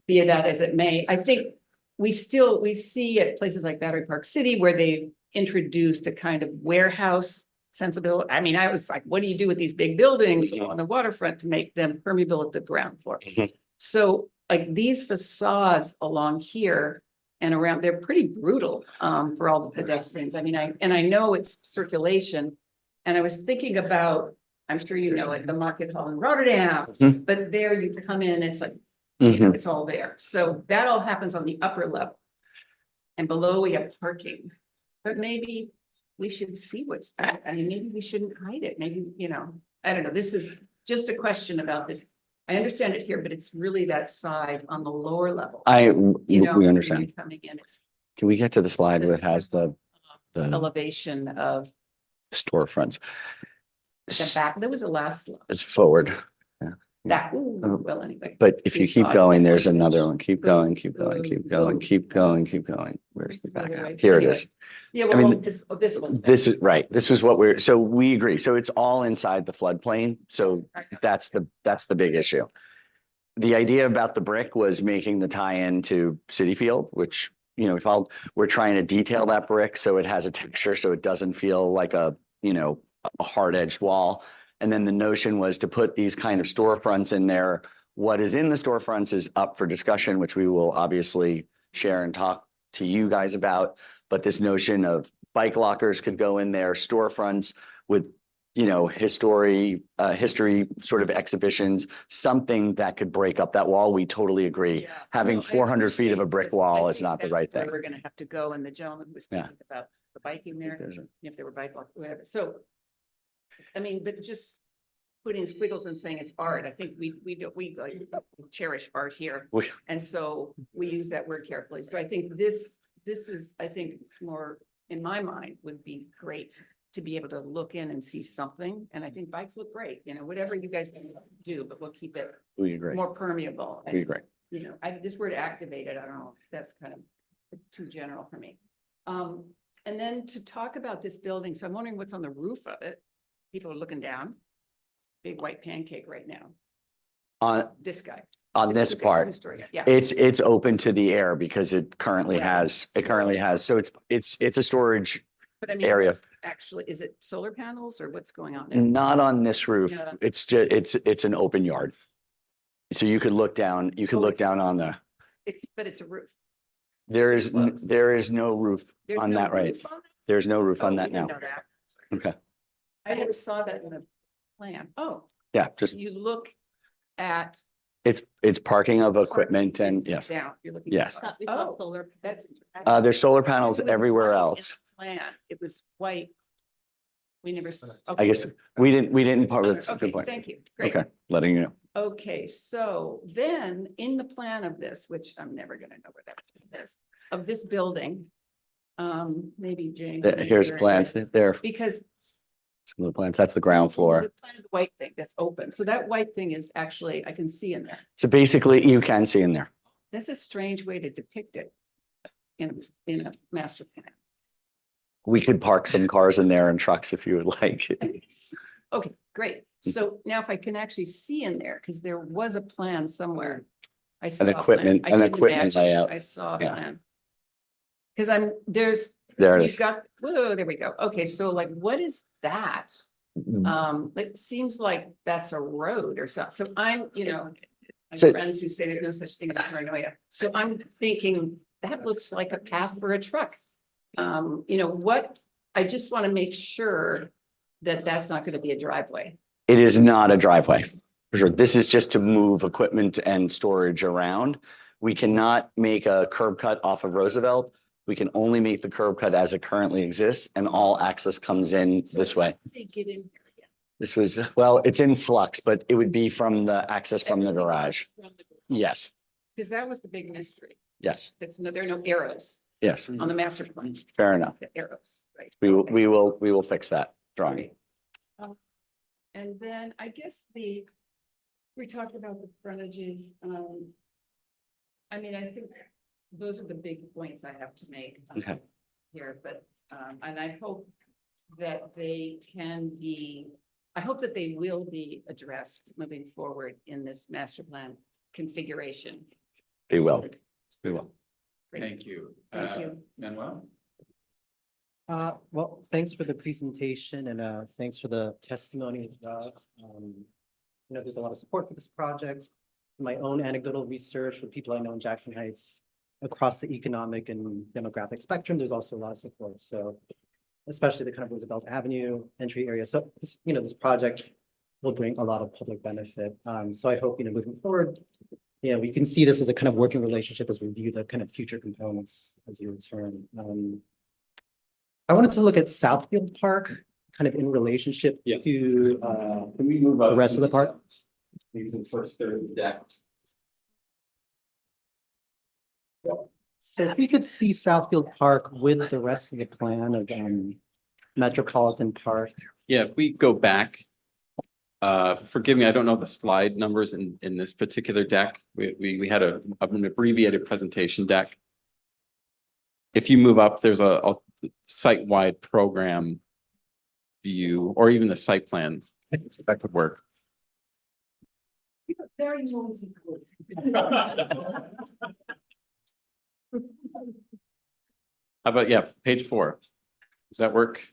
be that as it may, I think we see at places like Battery Park City where they've introduced a kind of warehouse sensibility. I mean, I was like, what do you do with these big buildings on the waterfront to make them permeable at the ground floor? Mhm. So like these facades along here and around, they're pretty brutal for all the pedestrians. I mean, I know it's circulation. And I was thinking about, I'm sure you know it, the Market Hall in Rotterdam, Mhm. but there you come in, it's like, you know, Mhm. it's all there. So that all happens on the upper level. And below we have parking, but maybe we should see what's there. I mean, maybe we shouldn't hide it. Maybe, you know, I don't know. This is just a question about this. I understand it here, but it's really that side on the lower level. You know, We when understand. you're coming in, it's Can we get to the slide This- that has the elevation of storefronts? the back. There was a last, It's forward. that, well, anyway. But if you We keep saw it going, in there's the another one. Keep going, keep Boom, going, keep going, boom, keep boom. going, keep going, keep going. Where's the Further back? away. Here it Anyway. is. Yeah, well, this one. This is right. This is what so we agree. So it's all inside the floodplain. So that's the big issue. The idea about the brick was making the tie-in to City Field, which, you know, we're trying to detail that brick so it has a texture, so it doesn't feel like a hard-edged wall. And then the notion was to put these kind of storefronts in there. What is in the storefronts is up for discussion, which we will obviously share and talk to you guys about. But this notion of bike lockers could go in there, storefronts with, history sort of exhibitions, something that could break up that wall. We totally agree. Yeah. Having No, I 400 feet of a appreciate brick this. wall I is think not the that's right where thing. We're gonna have to go, and the gentleman who was Yeah. thinking about the biking there, There's a- if there were bike lock, whatever, so. I mean, but just putting squiggles and saying it's art, I think we like cherish art here. We- And so we use that word carefully, so I think this is, I think, more, in my mind, would be great to be able to look in and see something, and I think bikes look great, whatever you guys do, but we'll keep it We agree. more permeable. We agree. This word activated, I don't know, that's kind of too general for me. And then to talk about this building, so I'm wondering what's on the roof of it. People are looking down. Big white pancake right now. On This guy. this is the part, story guy. Yeah. it's open to the air because it currently Right. has, so it's a storage. But I mean, area. what's actually, is it solar panels or what's going on there? Not on this roof. Not on- It's just, it's an open yard. So you could look down, on the, But it's a roof. there It's is, enclosed. there is no roof There's on no that, right? roof on that? There's no roof Oh, on we that didn't now. know that. Okay. I never saw that in a plan. Oh, Yeah, just, you look at. it's parking of equipment parking and yes. Down, you're looking. Yes. down. We saw Oh, solar. that's. There's solar panels It was everywhere white in else. the Plan, it was white. We never. I guess we didn't part of the Okay, point. thank you. Great. Okay, letting you know. Okay, so then in the plan of this, which I'm never gonna know what that is, of this building. Maybe James. Here's here it plans is. there. Because. Some of the plans, that's the ground floor. The plan of the white thing that's open, so that white thing is actually, I can see in there. So basically you can see in there. That's a strange way to depict it. In a master plan. We could park some cars in there and trucks if you would like. Okay, great. So now if I can actually see in there, because there was a plan somewhere. I saw a plan. equipment- I an didn't equipment imagine it. layout. I saw a Yeah. plan. Because There it you've is. got, whoa, there we go. Okay, so like, what is that? It seems like that's a road or something. So I'm, my So- friends who say there's no such thing as paranoia. So I'm thinking that looks like a path for a truck. What I just want to make sure that that's not going to be a driveway. It is not a driveway, for sure. This is just to move equipment and storage around. We cannot make a curb cut off of Roosevelt. We can only make the curb cut as it currently exists, and all access comes in this way. They get in here again. This was, well, it's in flux, but it would be from the access from the garage. Yes, Because that was the big mystery. yes, There are no arrows yes, on the master plan. fair enough. The arrows, right? We will fix that drawing. And then I guess we talked about the frontages. I mean, I think those are the big points I have to make. Okay. Here, but, and I hope that they can be, I hope that they will be addressed moving forward in this master plan configuration. They will. We will. Great. Thank you. Thank you. Manuel? Well, thanks for the presentation and thanks for the testimony as well. There's a lot of support for this project. My own anecdotal research with people I know in Jackson Heights across the economic and demographic spectrum, there's also a lot of support. So especially the kind of Roosevelt Avenue entry area. So this project will bring a lot of public benefit. So I hope, moving forward, we can see this as a kind of working relationship as we review the kind of future components as you return. I wanted to look at Southfield Park kind of in relationship Yeah. to Can we move up? the rest of the park. Maybe the first third of the deck. So if we could see Southfield Park with the rest of the plan of Metropolitan Park. Yeah, if we go back. Forgive me, I don't know the slide numbers in this particular deck. We had an abbreviated presentation deck. If you move up, there's a site-wide program view, or even the site plan, that could work. Very noisy. How about, yeah, page 4? Does that work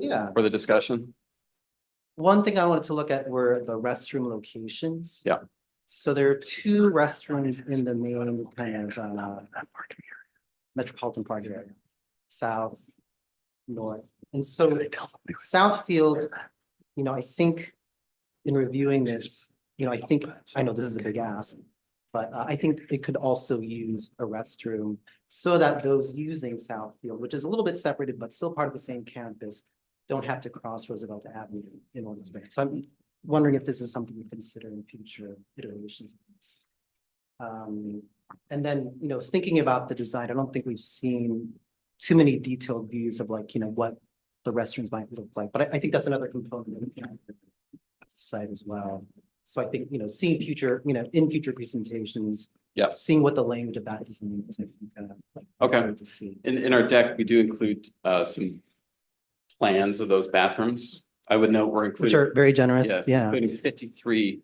Yeah. for the discussion? One thing I wanted to look at were the restroom locations. Yeah. So there are 2 restrooms in the main kind of Metropolitan Park area, south, north. And so Southfield, I think in reviewing this, I know this is a big ask, but I think it could also use a restroom so that those using Southfield, which is a little bit separated, but still part of the same campus, don't have to cross Roosevelt Avenue in order to make it. So I'm wondering if this is something we consider in future iterations of this. And then, thinking about the design, I don't think we've seen too many detailed views of what the restrooms might look like, but I think that's another component of the site as well. So I think, seeing future, in future presentations, Yeah. seeing what the language of that design is, I think. Okay. great to see. In our deck, we do include some plans of those bathrooms. I would note we're Which including. are very generous, yeah. Including 53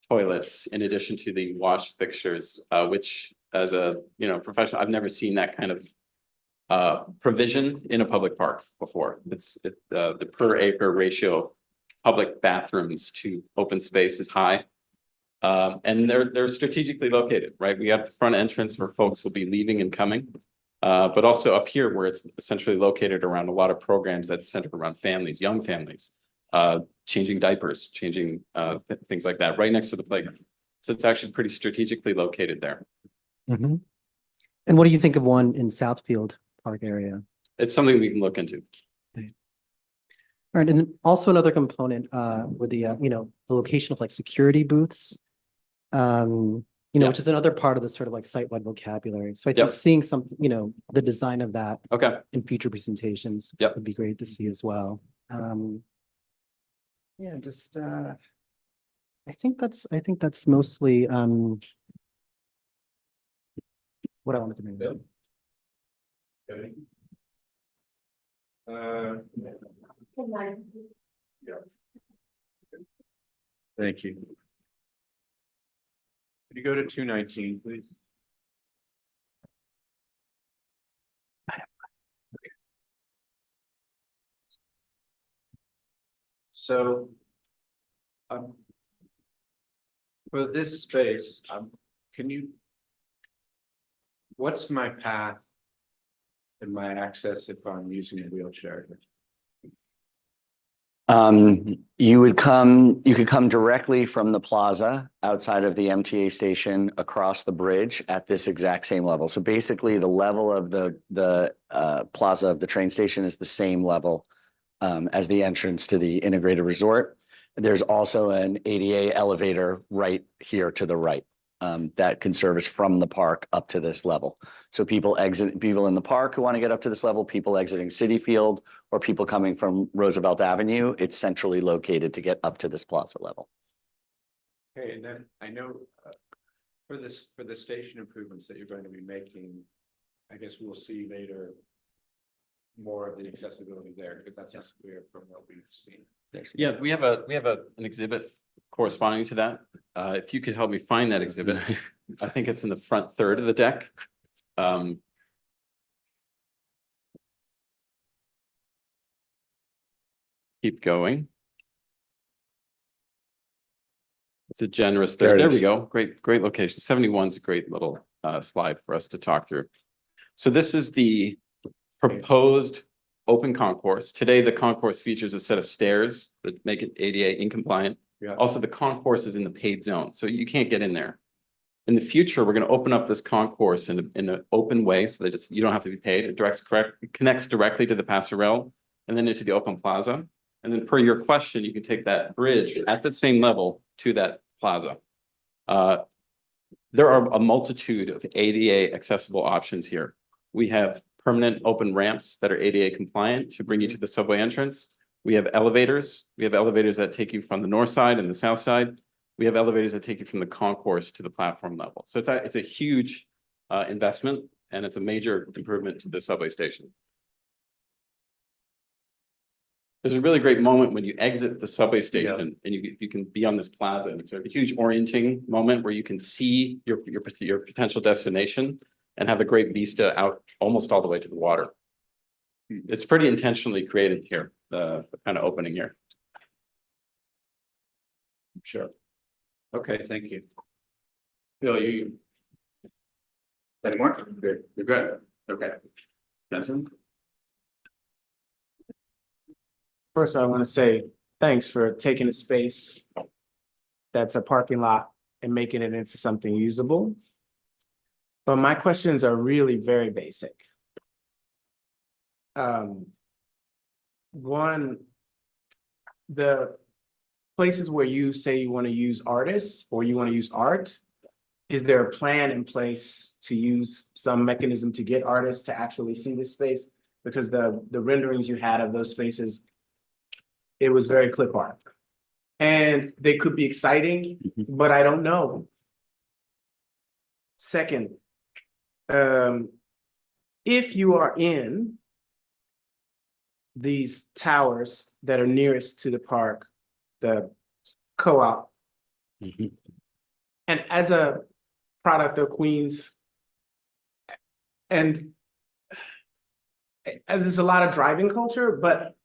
toilets in addition to the wash fixtures, which as a, professional, I've never seen that kind of provision in a public park before. It's the per acre ratio of public bathrooms to open space is high. And they're strategically located, right? We have the front entrance where folks will be leaving and coming. But also up here where it's essentially located around a lot of programs that center around families, young families, changing diapers, changing things like that, right next to the playground. So it's actually pretty strategically located there. Mhm. And what do you think of one in Southfield Park area? It's something we can look into. All right, and then also another component were the the location of security booths. Yeah. Which is another part of the sort of site-wide vocabulary. So I think Yep. seeing some, the design of that Okay. in future presentations Yep. would be great to see as well. Yeah, just I think that's mostly what I wanted to bring up. Thank you. Could you go to 219, please? So, for this space, what's my path in my access if I'm using a wheelchair? You could come directly from the plaza outside of the MTA station across the bridge at this exact same level. So basically the level of the plaza of the train station is the same level as the entrance to the integrated resort. There's also an ADA elevator right here to the right that can service from the park up to this level. So people in the park who want to get up to this level, people exiting City Field, or people coming from Roosevelt Avenue, it's centrally located to get up to this plaza level. Okay, and then I know for the station improvements that you're going to be making, I guess we'll see later more of the accessibility there, because that's not clear from what we've seen. Yeah, we have an exhibit corresponding to that. If you could help me find that exhibit, I think it's in the front third of the deck. Keep going. It's a generous There third. it There we is. go. Great location. 71 is a great little slide for us to talk through. So this is the proposed open concourse. Today, the concourse features a set of stairs that make it ADA incompliant. Yeah. Also, the concourse is in the paid zone, so you can't get in there. In the future, we're going to open up this concourse in an open way so that you don't have to be paid. It connects directly to the Passerelle and then into the open plaza. And then per your question, you can take that bridge at the same level to that plaza. There are a multitude of ADA accessible options here. We have permanent open ramps that are ADA compliant to bring you to the subway entrance. We have elevators. We have elevators that take you from the north side and the south side. We have elevators that take you from the concourse to the platform level. So it's a huge investment, and it's a major improvement to the subway station. There's a really great moment when you exit the subway station and you can be on this plaza. And it's a huge orienting moment where you can see your potential destination and have a great vista out almost all the way to the water. It's pretty intentionally created here, the kind of opening here. Sure. Okay, thank you. Bill, you. Any more? Good. You're good. Okay. Jensen? First, I want to say thanks for taking a space that's a parking lot and making it into something usable. But my questions are really very basic. One, the places where you say you want to use artists or you want to use art, is there a plan in place to use some mechanism to get artists to actually see this space? Because the renderings you had of those spaces, it was very clip art. And they could be exciting, but I don't know. Second, if you are in these towers that are nearest to the park, the co-op, and as a product of Queens, and there's a lot of driving culture, but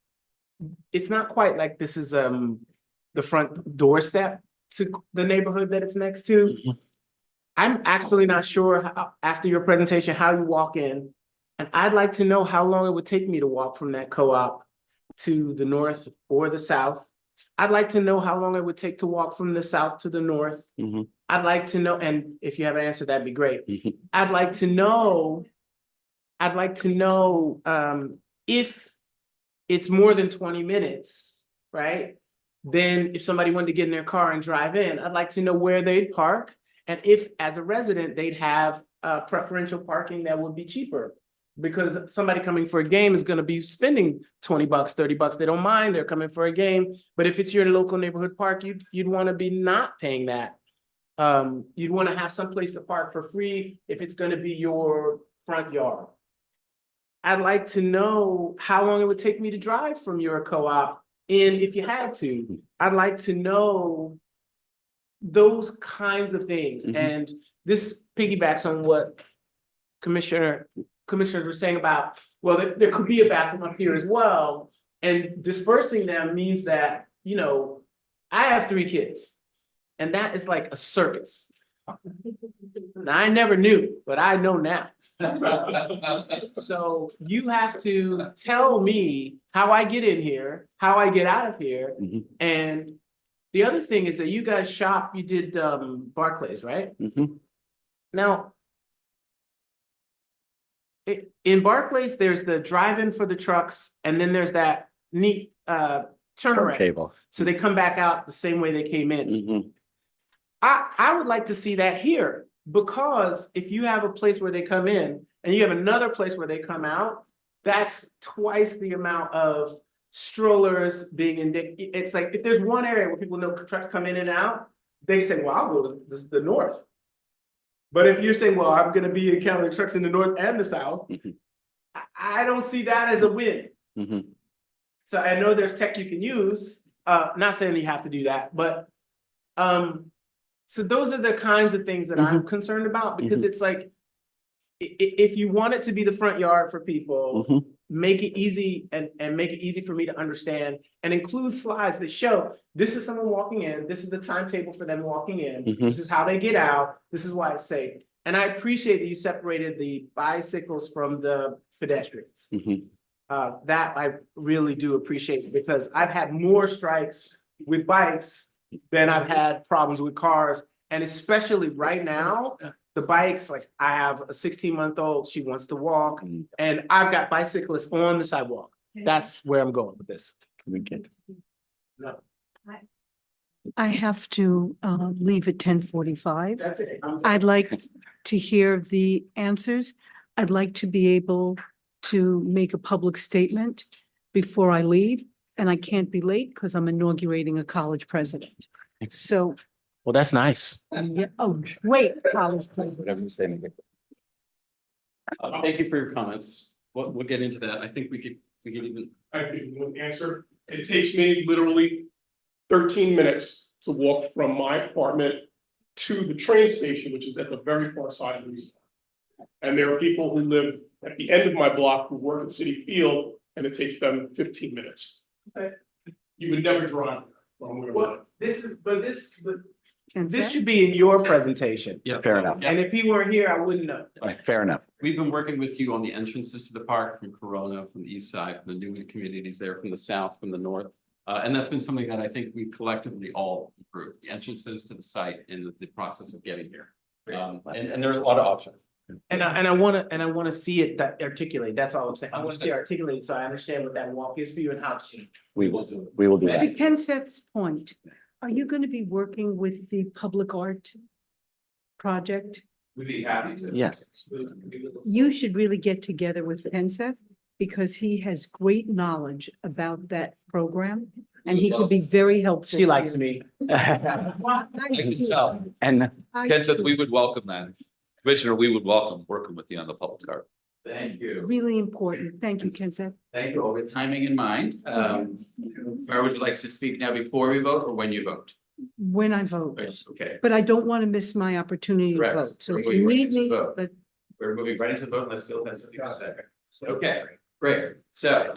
it's not quite like this is the front doorstep to the neighborhood that it's next to. I'm actually not sure how, after your presentation, how you walk in. And I'd like to know how long it would take me to walk from that co-op to the north or the south. I'd like to know how long it would take to walk from the south to the north. I'd like to know, and if you have an answer, that'd be great. I'd like to know if it's more than 20 minutes, right? Then if somebody wanted to get in their car and drive in, I'd like to know where they'd park. And if, as a resident, they'd have preferential parking that would be cheaper. Because somebody coming for a game is going to be spending $20, $30. They don't mind, they're coming for a game. But if it's your local neighborhood park, you'd want to be not paying that. You'd want to have some place to park for free if it's going to be your front yard. I'd like to know how long it would take me to drive from your co-op in if you had to. I'd like to know those kinds of things. And this piggybacks on what commissioners were saying about, well, there could be a bathroom up here as well. And dispersing them means that, you know, I have 3 kids and that is like a circus. Now, I never knew, but I know now. So you have to tell me how I get in here, how I get out of here. Mhm. And the other thing is that you guys you did Barclays, right? Mhm. Now, in Barclays, there's the drive-in for the trucks, and then there's that neat turnaround. Table. So they come back out the same way they came in. Mhm. I would like to see that here, because if you have a place where they come in and you have another place where they come out, that's twice the amount of strollers being in. It's like, if there's one area where people know trucks come in and out, they say, well, I'll go to the north. But if you're saying, well, I'm gonna be encountering trucks in the north and the south, Mhm. I don't see that as a win. Mhm. So I know there's tech you can use, not saying you have to do that, but so those are the kinds of things that I'm concerned about, because it's like, if you want it to be the front yard for people, Mhm. make it easy and make it easy for me to understand, and include slides that show, this is someone walking in, this is the timetable for them walking in, Mhm. this is how they get out, this is why it's safe. And I appreciate that you separated the bicycles from the pedestrians. Mhm. That I really do appreciate, because I've had more strikes with bikes than I've had problems with cars. And especially right now, the bikes, like, I have a 16-month-old, she wants to walk, and I've got bicyclists on the sidewalk. That's where I'm going with this. We get. No, I have to leave at 10:45. that's it. I'd like to hear the answers. I'd like to be able to make a public statement before I leave, and I can't be late because I'm inaugurating a college president. So, Well, that's nice. yeah, oh, great college president. Whatever you say. Thank you for your comments. We'll get into that. I think we could even. I give one answer. It takes me literally 13 minutes to walk from my apartment to the train station, which is at the very far side of Louisiana. And there are people who live at the end of my block who work at City Field, and it takes them 15 minutes. You would never drive from where we live. Well, this Consent? should be in your presentation. Yeah. Fair enough. And if you weren't here, I wouldn't know. Right, fair enough. We've been working with you on the entrances to the park from Corona, from the east side, from the Newman communities there, from the south, from the north. And that's been something that I think we've collectively all improved, the entrances to the site and the process of getting here. And there's a lot of options. And I wanna see it that articulate, that's all I'm saying. I wanna see it articulated, so I understand what that walk is for you and how to. We will do that. To Ken Seth's point, are you going to be working with the public art project? We'd be happy to. Yes. You should really get together with Ken Seth, because he has great knowledge about that program, and he could be very helpful. She likes me. I can tell. And Ken said we would welcome that. Commissioner, we would welcome working with you on the public art. Thank you. Really important. Thank you, Ken Seth. Thank you. All with timing in mind. Where would you like to speak now before we vote or when you vote? When I vote, Okay, but I don't want to miss my opportunity to Correct. vote. So We're if moving you right need into me, vote. but we're moving right into the vote unless Phil has something to say. Okay, great. So,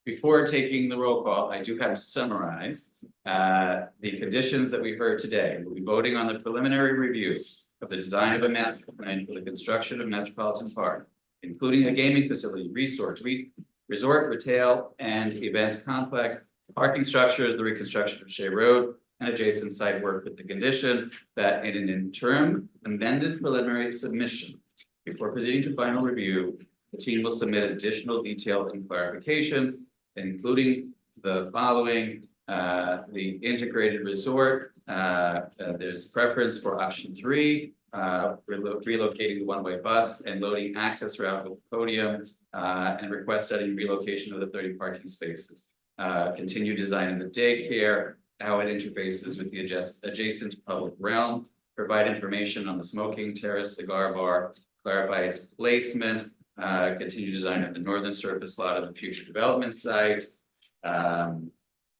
before taking the roll call, I do have to summarize the conditions that we heard today. We'll be voting on the preliminary review of the design of a master plan for the construction of Metropolitan Park, including a gaming facility, resort, retail, and events complex, parking structures, the reconstruction of Shea Road, and adjacent site work, with the condition that in an interim amended preliminary submission before proceeding to final review, the team will submit additional detail and clarifications, including the following: the integrated resort. There's preference for option 3, relocating the one-way bus and loading access route with podium, and request studying relocation of the 30 parking spaces. Continue design of the daycare, how it interfaces with the adjacent public realm, provide information on the smoking terrace, cigar bar, clarify its placement, continue design of the northern surface lot of the future development site.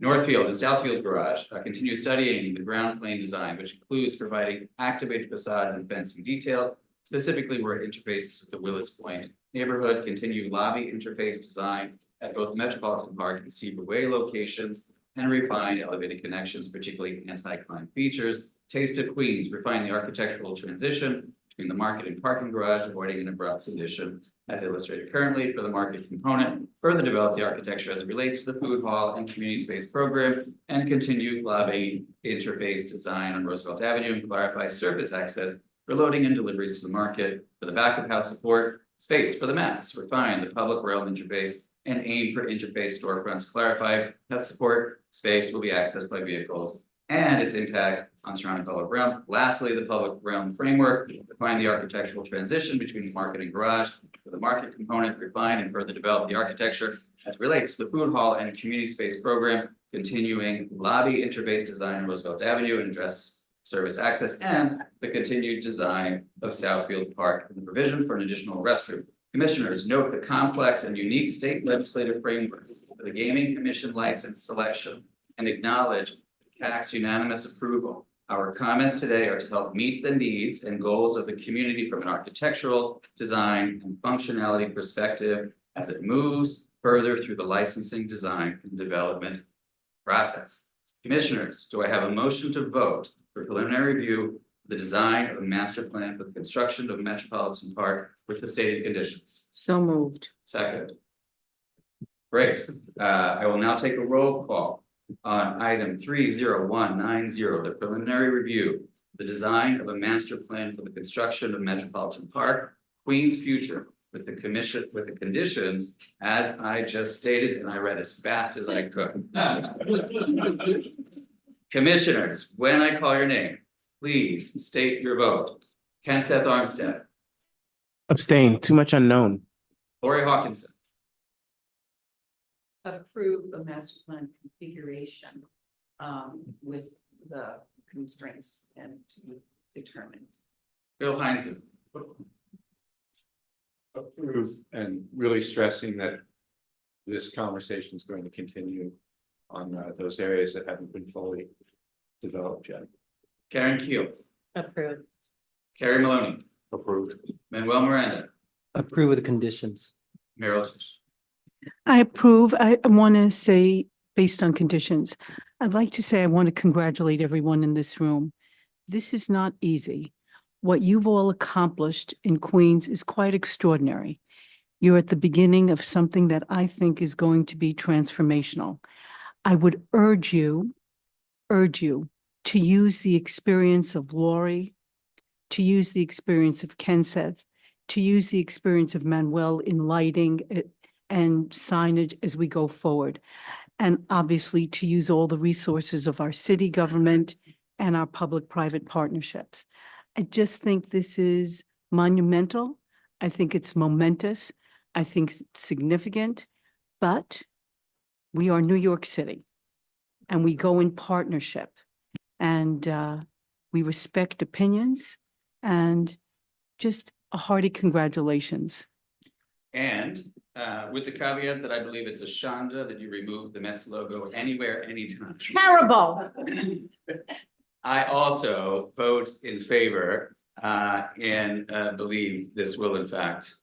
Northfield and Southfield garage, continue studying the ground plane design, which includes providing activated facades and fencing details, specifically where it interfaces with the Willits Point neighborhood. Continue lobby interface design at both Metropolitan Park and Cedar Way locations. and refine elevated connections, particularly anti-climb features. Taste of Queens, refine the architectural transition between the market and parking garage, avoiding an abrupt condition as illustrated currently for the market component. Further develop the architecture as it relates to the food hall and community space program, and continue lobby interface design on Roosevelt Avenue and clarify surface access for loading and deliveries to the market. For the back of house support, space for the mats, refine the public realm interface and aim for interface storefronts. Clarify that support space will be accessed by vehicles and its impact on surrounding public realm. Lastly, the public realm framework, define the architectural transition between the market and garage. For the market component, refine and further develop the architecture as it relates to the food hall and community space program, continuing lobby interface design on Roosevelt Avenue and address service access, and the continued design of Southfield Park and the provision for an additional restroom. Commissioners, note the complex and unique state legislative framework for the Gaming Commission license selection and acknowledge CAC's unanimous approval. Our comments today are to help meet the needs and goals of the community from an architectural, design, and functionality perspective as it moves further through the licensing, design, and development process. Commissioners, do I have a motion to vote for preliminary review of the design of a master plan for the construction of Metropolitan Park with the stated conditions? So moved. Second. Great. I will now take a roll call on item 30190, the preliminary review, the design of a master plan for the construction of Metropolitan Park, Queens future, with the conditions as I just stated, and I read as fast as I could. Commissioners, when I call your name, please state your vote. Ken Seth Armstead, Abstain, too much unknown. Lori Hawkinson, Approve the master plan configuration with the constraints and to be determined. Bill Heinzen, Approve, and really stressing that this conversation is going to continue on those areas that haven't been fully developed yet. Karen Keel, Approved. Carrie Maloney, Approved. Manuel Miranda, Approve with the conditions. Meryl. I approve. I want to say, based on conditions, I'd like to say I want to congratulate everyone in this room. This is not easy. What you've all accomplished in Queens is quite extraordinary. You're at the beginning of something that I think is going to be transformational. I would urge you to use the experience of Lori, to use the experience of Ken Seth, to use the experience of Manuel in lighting and signage as we go forward. And obviously to use all the resources of our city government and our public-private partnerships. I just think this is monumental. I think it's momentous. I think it's significant, but we are New York City and we go in partnership and we respect opinions and just a hearty congratulations. And with the caveat that I believe it's a shanda that you remove the Mets logo anywhere, anytime. Terrible. I also vote in favor and believe this will in fact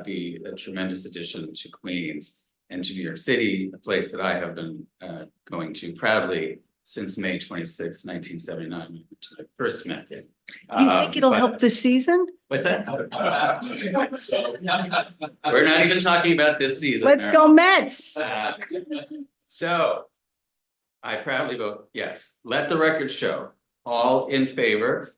be a tremendous addition to Queens and to New York City, a place that I have been going to proudly since May 26, 1979, when I first met you. You think it'll help this season? What's that? We're not even talking about this season. Let's go Mets. So I proudly vote yes. Let the record show all in favor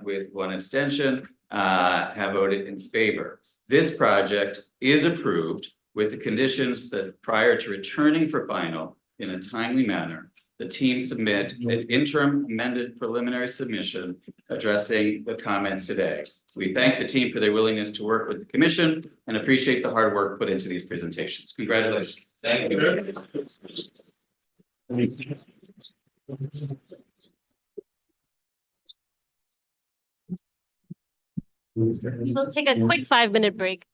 with one abstention have voted in favor. This project is approved with the conditions that prior to returning for final in a timely manner, the team submit an interim amended preliminary submission addressing the comments today. We thank the team for their willingness to work with the commission and appreciate the hard work put into these presentations. Congratulations. Thank you. We'll take a quick 5-minute break.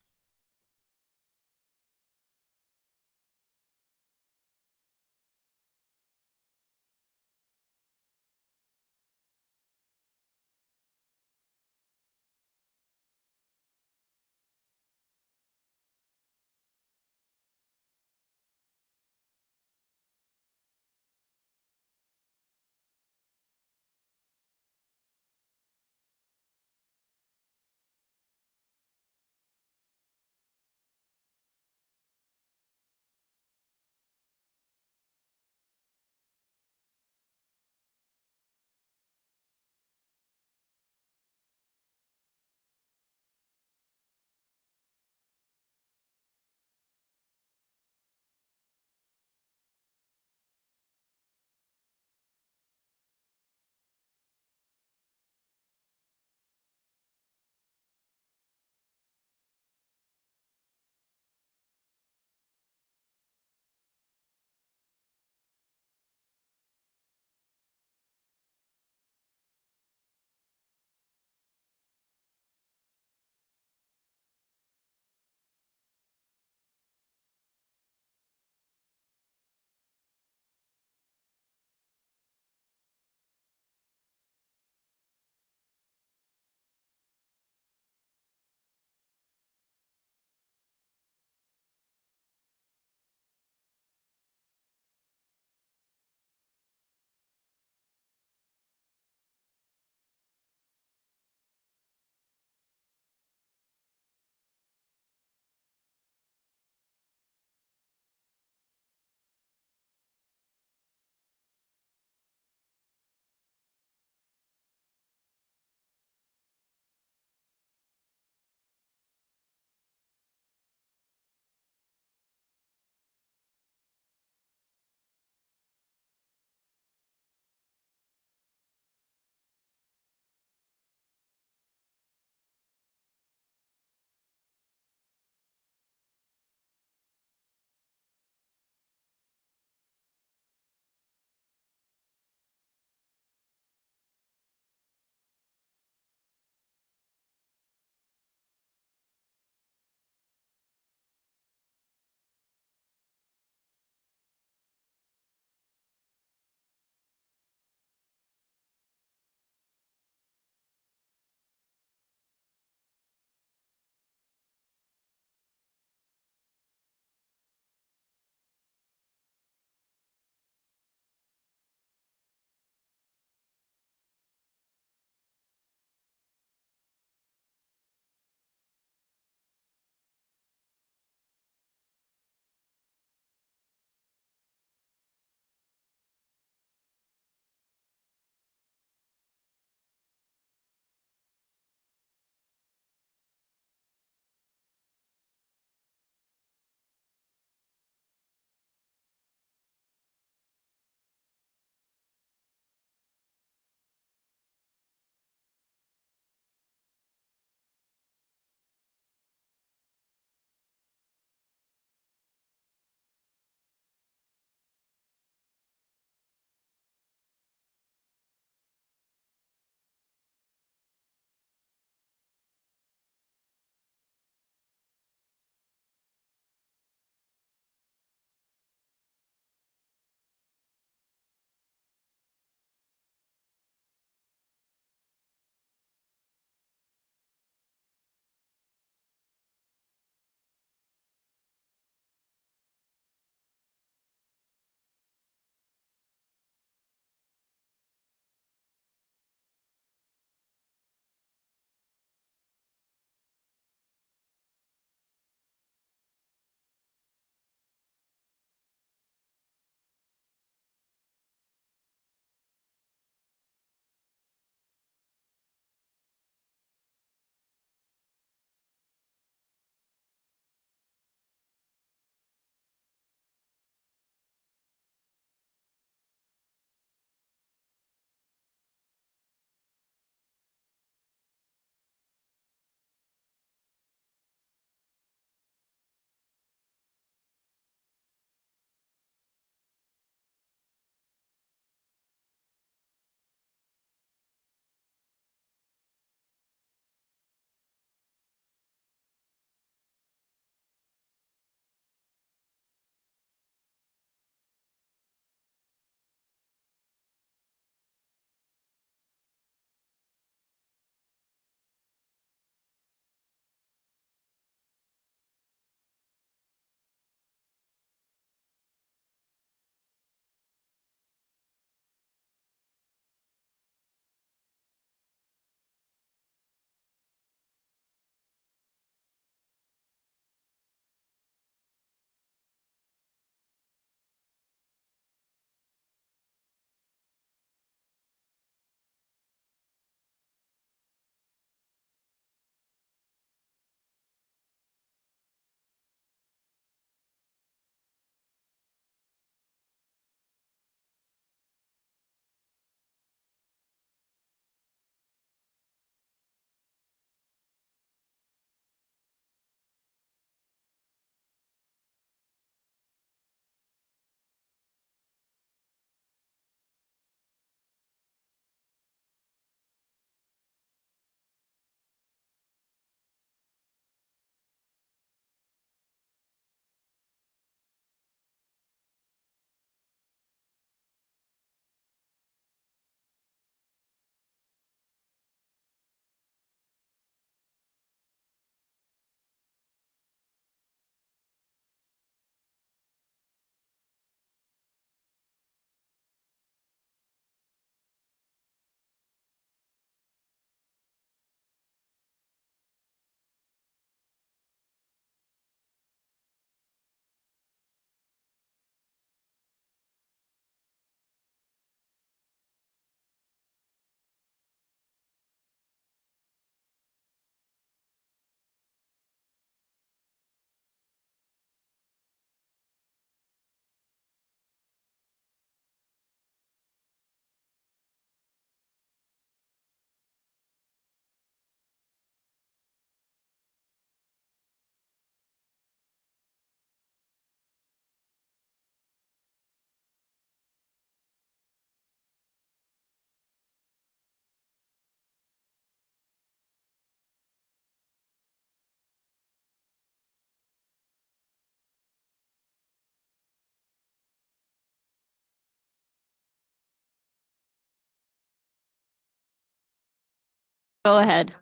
Go ahead.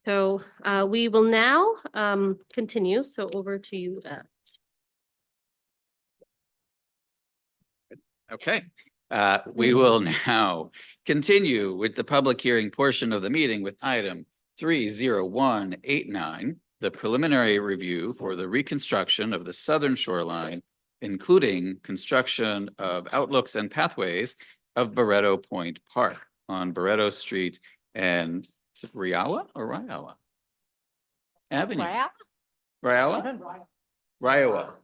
So we will now continue. So over to you. Okay, we will now continue with the public hearing portion of the meeting with item 30189, the preliminary review for the reconstruction of the southern shoreline, including construction of outlooks and pathways of Barretto Point Park on Barretto Street and is it Riowa or Riowa? Avenue. Riowa? Riowa.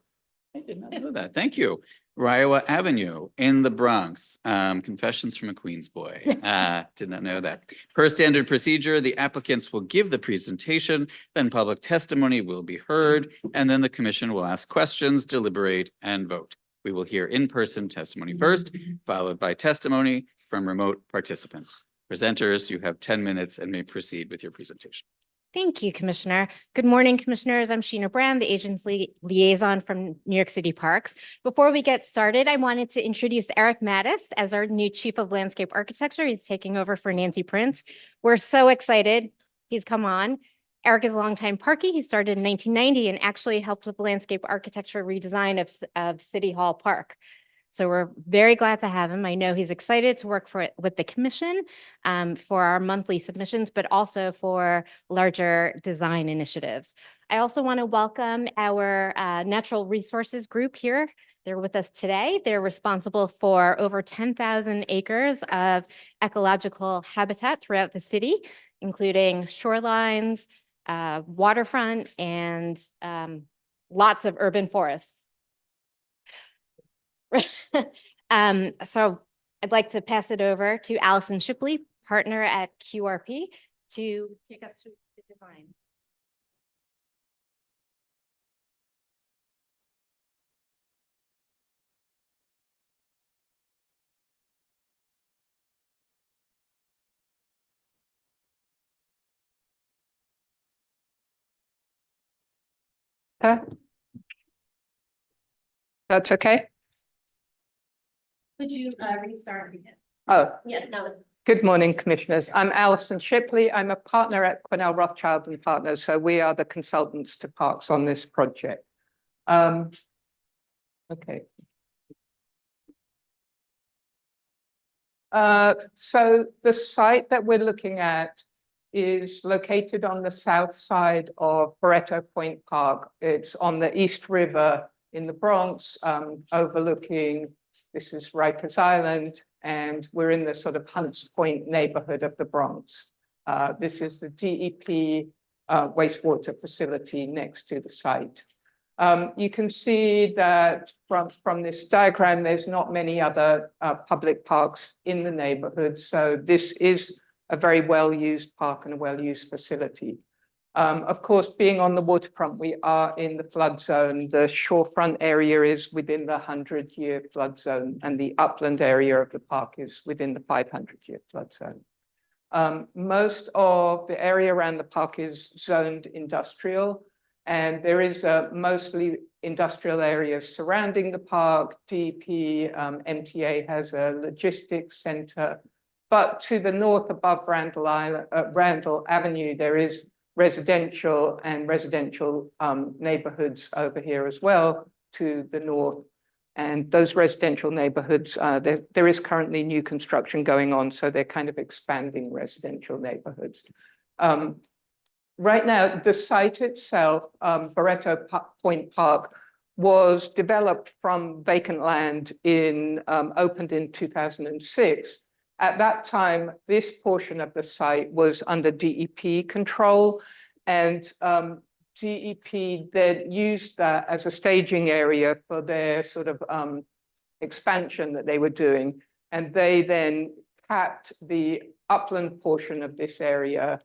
I did not know that. Thank you. Riowa Avenue in the Bronx. Confessions from a Queens boy. Did not know that. Per standard procedure, the applicants will give the presentation, then public testimony will be heard, and then the commission will ask questions, deliberate, and vote. We will hear in-person testimony first, followed by testimony from remote participants. Presenters, you have 10 minutes and may proceed with your presentation. Thank you, Commissioner. Good morning, Commissioners. I'm Sheena Brand, the agency liaison from New York City Parks. Before we get started, I wanted to introduce Eric Mattis as our new Chief of Landscape Architecture. He's taking over for Nancy Prince. We're so excited he's come on. Eric is a longtime Parkie. He started in 1990 and actually helped with the landscape architecture redesign of City Hall Park. So we're very glad to have him. I know he's excited to work with the commission for our monthly submissions, but also for larger design initiatives. I also want to welcome our natural resources group here. They're with us today. They're responsible for over 10,000 acres of ecological habitat throughout the city, including shorelines, waterfront, and lots of urban forests. So I'd like to pass it over to Allison Shipley, partner at QRP, to take us through the design. That's okay? Could you restart again? Oh, Yes, no. good morning, Commissioners. I'm Allison Shipley. I'm a partner at Cornell Rothschild and Partners, so we are the consultants to Parks on this project. Okay. So the site that we're looking at is located on the south side of Barretto Point Park. It's on the East River in the Bronx, overlooking, this is Rikers Island, and we're in the sort of Hunts Point neighborhood of the Bronx. This is the DEP wastewater facility next to the site. You can see that from this diagram, there's not many other public parks in the neighborhood. So this is a very well-used park and a well-used facility. Of course, being on the waterfront, we are in the flood zone. The shorefront area is within the 100-year flood zone, and the upland area of the park is within the 500-year flood zone. Most of the area around the park is zoned industrial, and there is a mostly industrial areas surrounding the park. DEP, MTA has a logistics center, but to the north above Randall Avenue, there is residential neighborhoods over here as well to the north. And those residential neighborhoods, there is currently new construction going on, so they're kind of expanding residential neighborhoods. Right now, the site itself, Barretto Point Park, was developed from vacant land opened in 2006. At that time, this portion of the site was under DEP control, and DEP then used that as a staging area for their sort of expansion that they were doing. And they then capped the upland portion of this area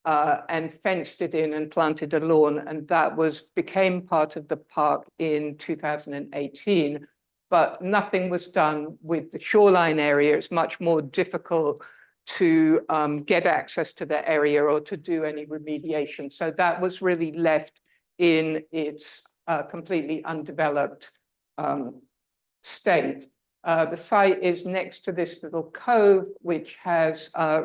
and fenced it in and planted a lawn. And that became part of the park in 2018. But nothing was done with the shoreline area. It's much more difficult to get access to the area or to do any remediation. So that was really left in its completely undeveloped state. The site is next to this little cove, which has a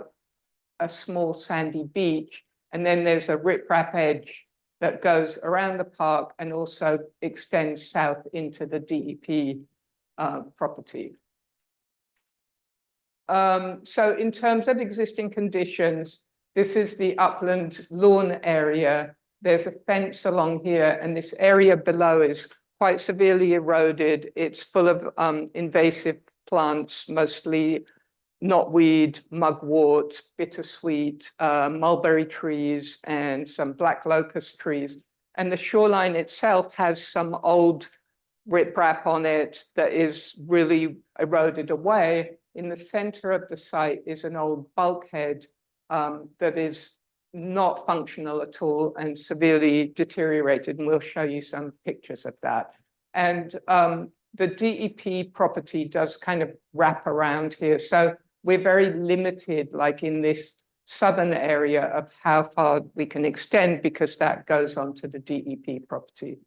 small sandy beach. And then there's a riprap edge that goes around the park and also extends south into the DEP property. So in terms of existing conditions, this is the upland lawn area. There's a fence along here, and this area below is quite severely eroded. It's full of invasive plants, mostly knotweed, mugwort, bittersweet, mulberry trees, and some black locust trees. And the shoreline itself has some old riprap on it that is really eroded away. In the center of the site is an old bulkhead that is not functional at all and severely deteriorated. And we'll show you some pictures of that. And the DEP property does kind of wrap around here. So we're very limited, like in this southern area, of how far we can extend because that goes onto the DEP property.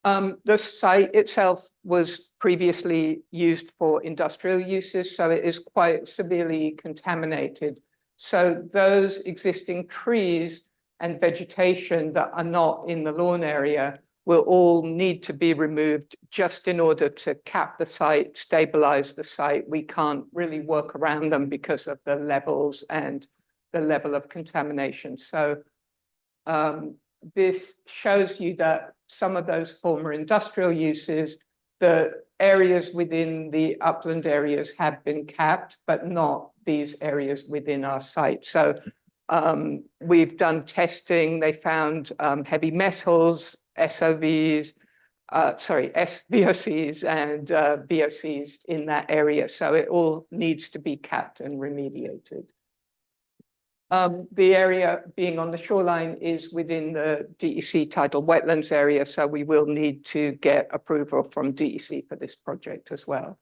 The site itself was previously used for industrial uses, so it is quite severely contaminated. So those existing trees and vegetation that are not in the lawn area will all need to be removed just in order to cap the site, stabilize the site. We can't really work around them because of the levels and the level of contamination. So this shows you that some of those former industrial uses, the areas within the upland areas have been capped, but not these areas within our site. So we've done testing. They found heavy metals, SVOCs and VOCs in that area. So it all needs to be capped and remediated. The area being on the shoreline is within the DEC tidal wetlands area, so we will need to get approval from DEC for this project as well.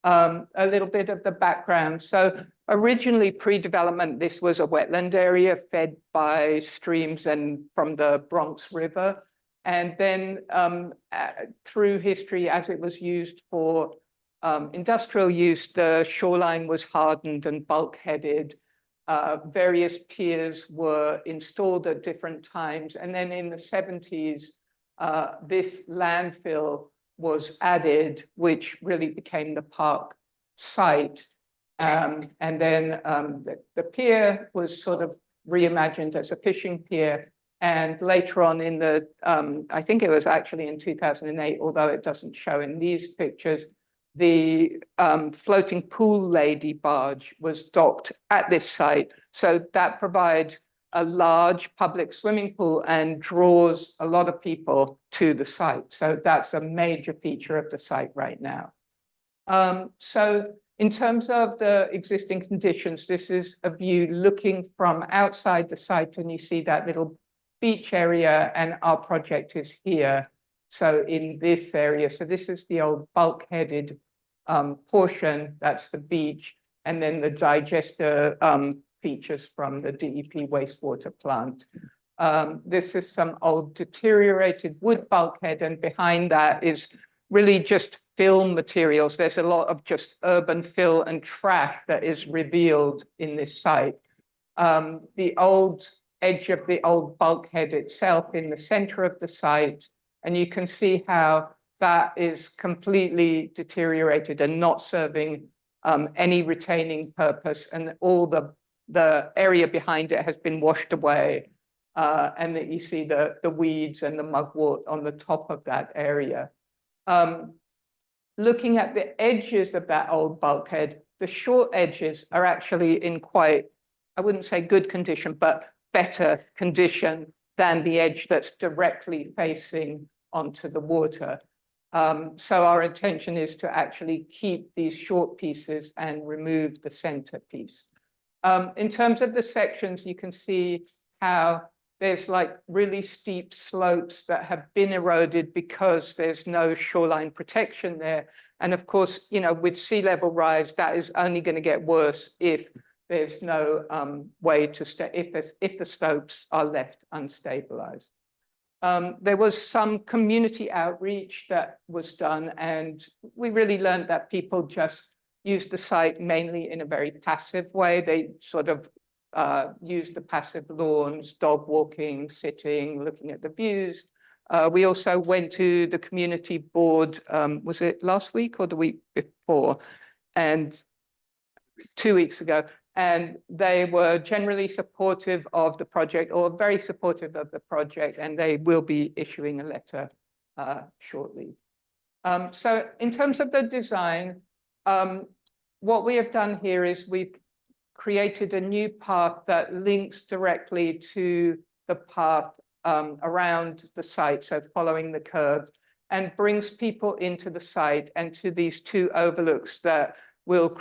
A little bit of the background. So originally pre-development, this was a wetland area fed by streams and from the Bronx River. And then through history, as it was used for industrial use, the shoreline was hardened and bulkheaded. Various piers were installed at different times. And then in the 70s, this landfill was added, which really became the park site. And then the pier was sort of reimagined as a fishing pier. And later on in the, I think it was actually in 2008, although it doesn't show in these pictures, the floating pool lady barge was docked at this site. So that provides a large public swimming pool and draws a lot of people to the site. So that's a major feature of the site right now. So in terms of the existing conditions, this is a view looking from outside the site, and you see that little beach area, and our project is here. So in this area, so this is the old bulkheaded portion, that's the beach, and then the digester features from the DEP wastewater plant. This is some old deteriorated wood bulkhead, and behind that is really just fill materials. There's a lot of just urban fill and trash that is revealed in this site. The old edge of the old bulkhead itself in the center of the site, and you can see how that is completely deteriorated and not serving any retaining purpose, and all the area behind it has been washed away, and that you see the weeds and the mugwort on the top of that area. Looking at the edges of that old bulkhead, the short edges are actually in quite, I wouldn't say good condition, but better condition than the edge that's directly facing onto the water. So our intention is to actually keep these short pieces and remove the center piece. In terms of the sections, you can see how there's like really steep slopes that have been eroded because there's no shoreline protection there. And of course, you know, with sea level rise, that is only going to get worse if there's no way to stay, if the slopes are left unstabilized. There was some community outreach that was done, and we really learned that people just use the site mainly in a very passive way. They sort of use the passive lawns, dog walking, sitting, looking at the views. We also went to the community board, was it last week or the week before? And 2 weeks ago. And they were generally supportive of the project, or very supportive of the project, and they will be issuing a letter shortly. So in terms of the design, what we have done here is we've created a new path that links directly to the path around the site, so following the curve, and brings people into the site and to these two overlooks that will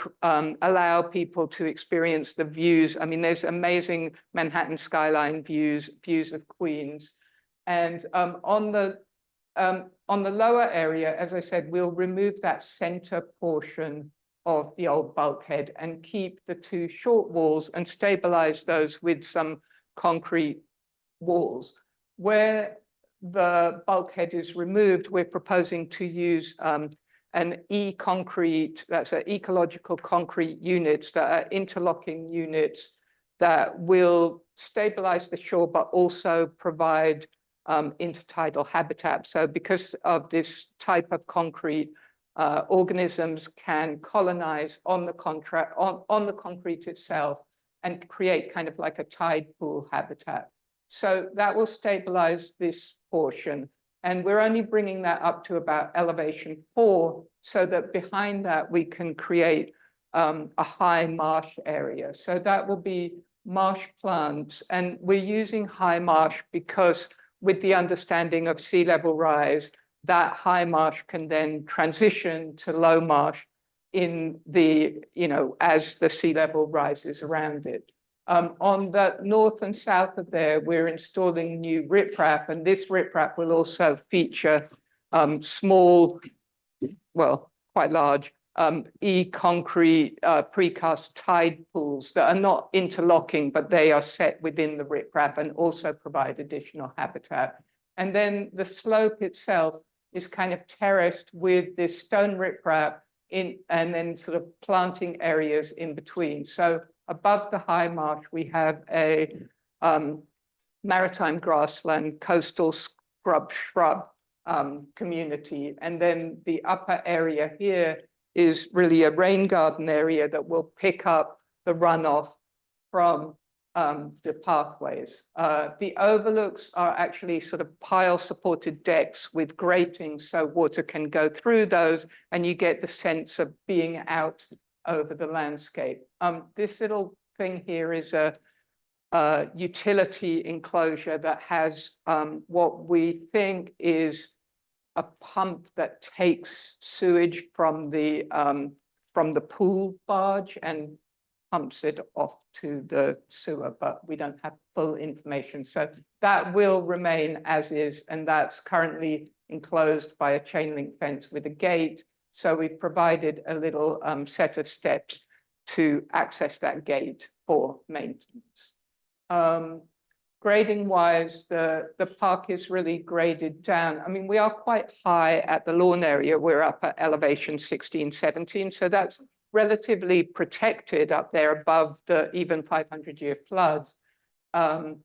allow people to experience the views. I mean, there's amazing Manhattan skyline views of Queens. And on the lower area, as I said, we'll remove that center portion of the old bulkhead and keep the two short walls and stabilize those with some concrete walls. Where the bulkhead is removed, we're proposing to use an e-concrete, that's an ecological concrete units that are interlocking units that will stabilize the shore, but also provide intertidal habitat. So because of this type of concrete, organisms can colonize on the concrete itself and create kind of like a tide pool habitat. So that will stabilize this portion. And we're only bringing that up to about elevation 4, so that behind that we can create a high marsh area. So that will be marsh plants. And we're using high marsh because with the understanding of sea level rise, that high marsh can then transition to low marsh in the, as the sea level rises around it. On the north and south of there, we're installing new riprap, and this riprap will also feature small, well, quite large, e-concrete precast tide pools that are not interlocking, but they are set within the riprap and also provide additional habitat. And then the slope itself is kind of terraced with this stone riprap and then sort of planting areas in between. So above the high marsh, we have a maritime grassland, coastal scrub shrub community. And then the upper area here is really a rain garden area that will pick up the runoff from the pathways. The overlooks are actually sort of pile supported decks with gratings, so water can go through those and you get the sense of being out over the landscape. This little thing here is a utility enclosure that has what we think is a pump that takes sewage from the pool barge and pumps it off to the sewer, but we don't have full information. So that will remain as is, and that's currently enclosed by a chain link fence with a gate. So we've provided a little set of steps to access that gate for maintenance. Grading wise, the park is really graded down. I mean, we are quite high at the lawn area. We're up at elevation 16, 17. So that's relatively protected up there above the even 500-year floods. And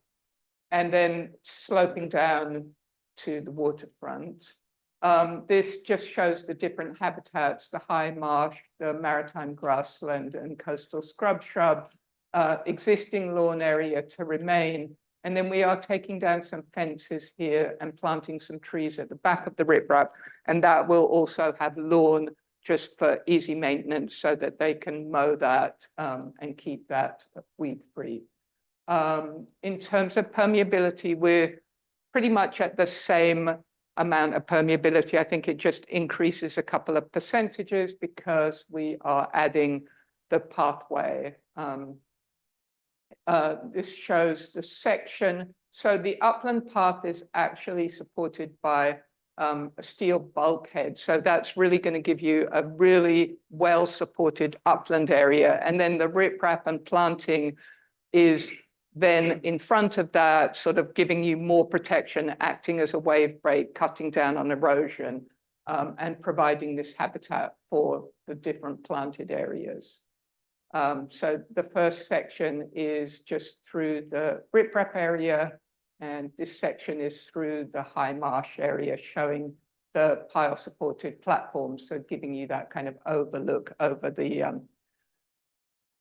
then sloping down to the waterfront. This just shows the different habitats, the high marsh, the maritime grassland and coastal scrub shrub, existing lawn area to remain. And then we are taking down some fences here and planting some trees at the back of the riprap. And that will also have lawn just for easy maintenance so that they can mow that and keep that weed free. In terms of permeability, we're pretty much at the same amount of permeability. I think it just increases a couple of percentages because we are adding the pathway. This shows the section. So the upland path is actually supported by a steel bulkhead. So that's really going to give you a really well-supported upland area. And then the riprap and planting is Then in front of that, sort of giving you more protection, acting as a wave break, cutting down on erosion, and providing this habitat for the different planted areas. So the first section is just through the riprap area, and this section is through the high marsh area, showing the pile supported platforms, so giving you that kind of overlook over the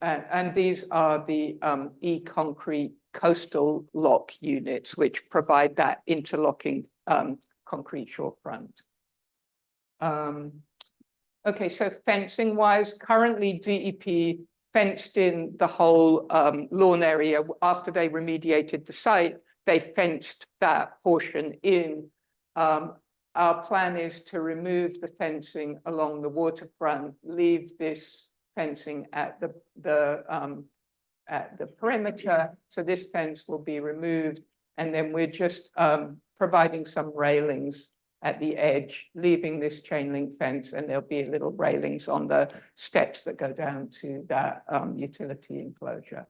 and these are the e-concrete coastal lock units, which provide that interlocking concrete shorefront. Okay, so fencing wise, currently DEP fenced in the whole lawn area. After they remediated the site, they fenced that portion in. Our plan is to remove the fencing along the waterfront, leave this fencing at the perimeter. So this fence will be removed, and then we're just providing some railings at the edge, leaving this chain link fence, and there'll be little railings on the steps that go down to that utility enclosure.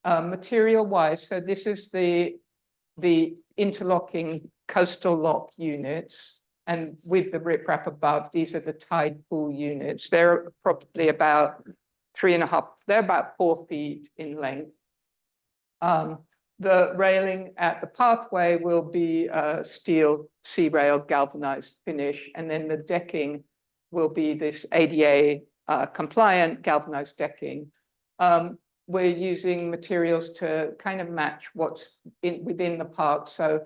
Material wise, so this is the interlocking coastal lock units, and with the riprap above, these are the tide pool units. They're probably about 3.5, they're about 4 feet in length. The railing at the pathway will be steel C-rail galvanized finish, and then the decking will be this ADA compliant galvanized decking. We're using materials to kind of match what's within the park. So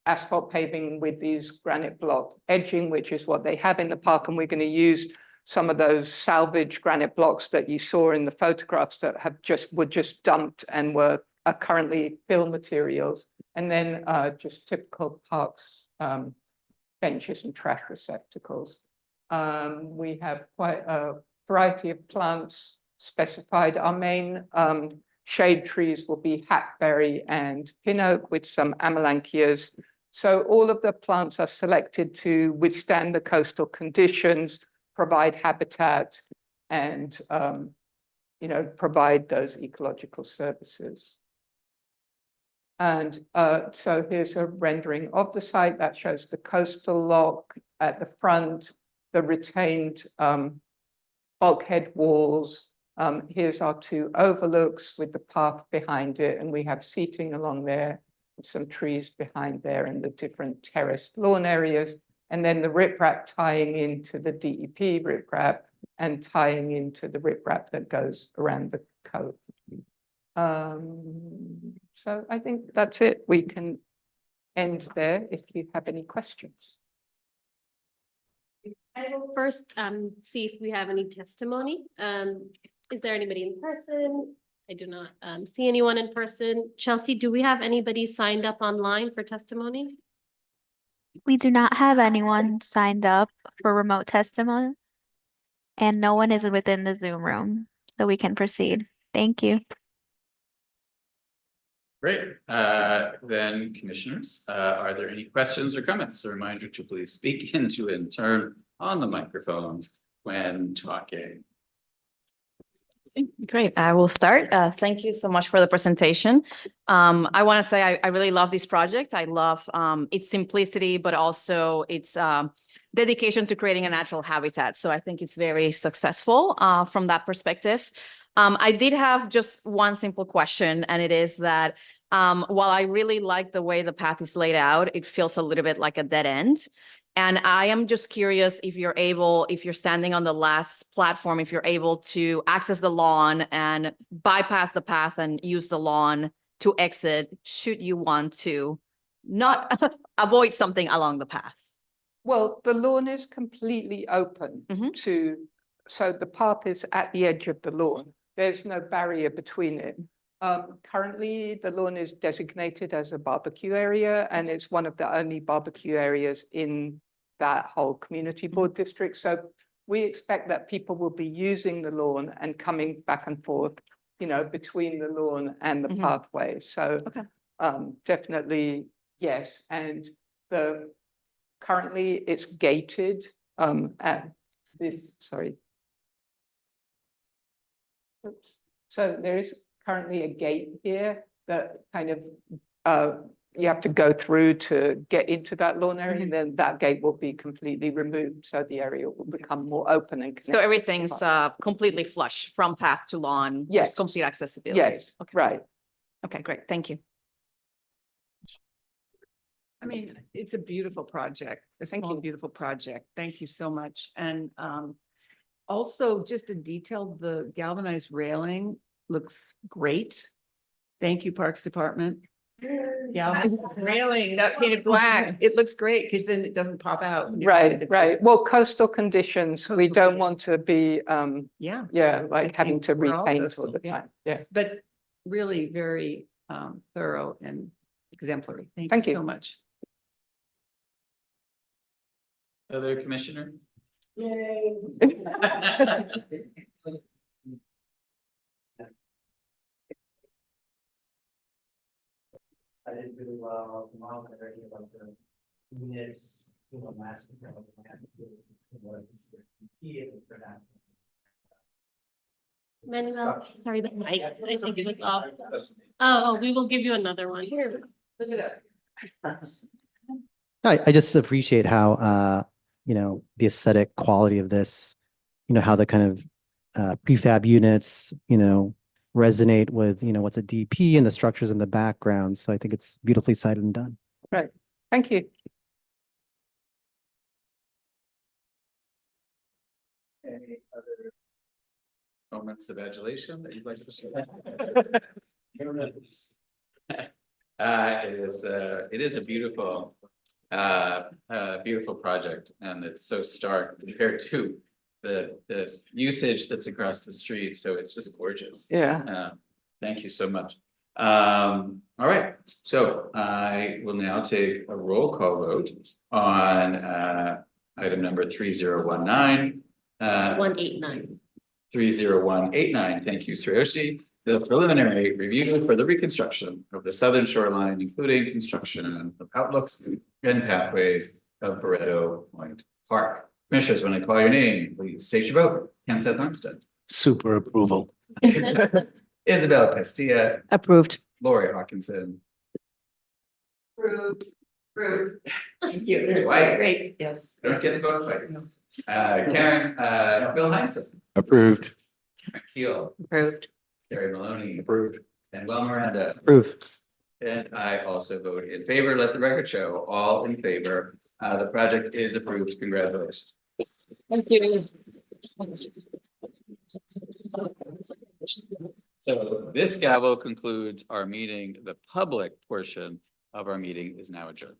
asphalt paving with these granite block edging, which is what they have in the park, and we're going to use some of those salvage granite blocks that you saw in the photographs that have were just dumped and are currently fill materials, and then just typical parks benches and trash receptacles. We have quite a variety of plants specified. Our main shade trees will be hackberry and pin oak with some amelanchias. So all of the plants are selected to withstand the coastal conditions, provide habitat, and provide those ecological services. And so here's a rendering of the site that shows the coastal lock at the front, the retained bulkhead walls. Here's our 2 overlooks with the path behind it, and we have seating along there, some trees behind there, and the different terraced lawn areas. And then the riprap tying into the DEP riprap and tying into the riprap that goes around the cove. So I think that's it. We can end there if you have any questions. I will first see if we have any testimony. Is there anybody in person? I do not see anyone in person. Chelsea, do we have anybody signed up online for testimony? We do not have anyone signed up for remote testimony, and no one is within the Zoom room, so we can proceed. Thank you. Great. Then commissioners, are there any questions or comments? A reminder to please speak into and turn on the microphones when talking. Great. I will start. Thank you so much for the presentation. I want to say I really love this project. I love its simplicity, but also its dedication to creating a natural habitat. So I think it's very successful from that perspective. I did have just one simple question, and it is that while I really like the way the path is laid out, it feels a little bit like a dead end. And I am just curious if you're able, if you're standing on the last platform, if you're able to access the lawn and bypass the path and use the lawn to exit, should you want to not avoid something along the path. Well, the lawn is completely open to, so the path is at the edge of the lawn. There's no barrier between it. Currently, the lawn is designated as a barbecue area, and it's one of the only barbecue areas in that whole community board district. So we expect that people will be using the lawn and coming back and forth, between the lawn and the pathway. So definitely, yes. And currently it's gated at this, sorry. Oops. So there is currently a gate here that kind of, you have to go through to get into that lawn area, and then that gate will be completely removed, so the area will become more open and. So connected to the everything's park. completely flush from path to lawn. Yes. There's complete accessibility. Yes, Okay. right. Okay, great. Thank you. I mean, it's a beautiful project, a small, beautiful project. Thank you so much. And also just a detail, the galvanized railing looks great. Thank you, Parks Department. Galvanized railing, not painted black. It looks great because then it doesn't pop out. when you look at the- Right. Well, coastal conditions, we don't want to be, Yeah. like having to We're all repaint coastal, all the yeah. time. Yeah. But really very thorough and exemplary. Thank Thank you you. so much. Other commissioners? I did really well, Miles, I read about the units, last. Manuel, sorry, the mic, I think it was off. Oh, we will give you another one. Here. Look it up. I just appreciate how, the aesthetic quality of this, how the kind of prefab units, resonate with, what's a DP and the structures in the background. So I think it's beautifully cited and done. Right. Thank you. Any other moments of adulation that you'd like to share? It is a beautiful, beautiful project, and it's so stark compared to the usage that's across the street. So it's just gorgeous. Yeah. Thank you so much. All right, so I will now take a roll call vote on item number 3019. 189. 30189. Thank you, Sriyoshi. The preliminary review for the reconstruction of the southern shoreline, including construction of outlooks and pathways of Barretto Point Park. Commissioners, when I call your name, please state your vote. Ken Seth Armstead. Super approval. Isabel Castilla. Approved. Lori Hawkinson. Approved. Approved. Thank you. Twice. Great, yes. Don't get to vote twice. Karen, Bill Heinsohn. Approved. Karen Keel. Approved. Gary Maloney. Approved. And Will Miranda. Approve. And I also vote in favor. Let the record show, all in favor. The project is approved. Congratulations. Thank you. So this gavel concludes our meeting. The public portion of our meeting is now adjourned.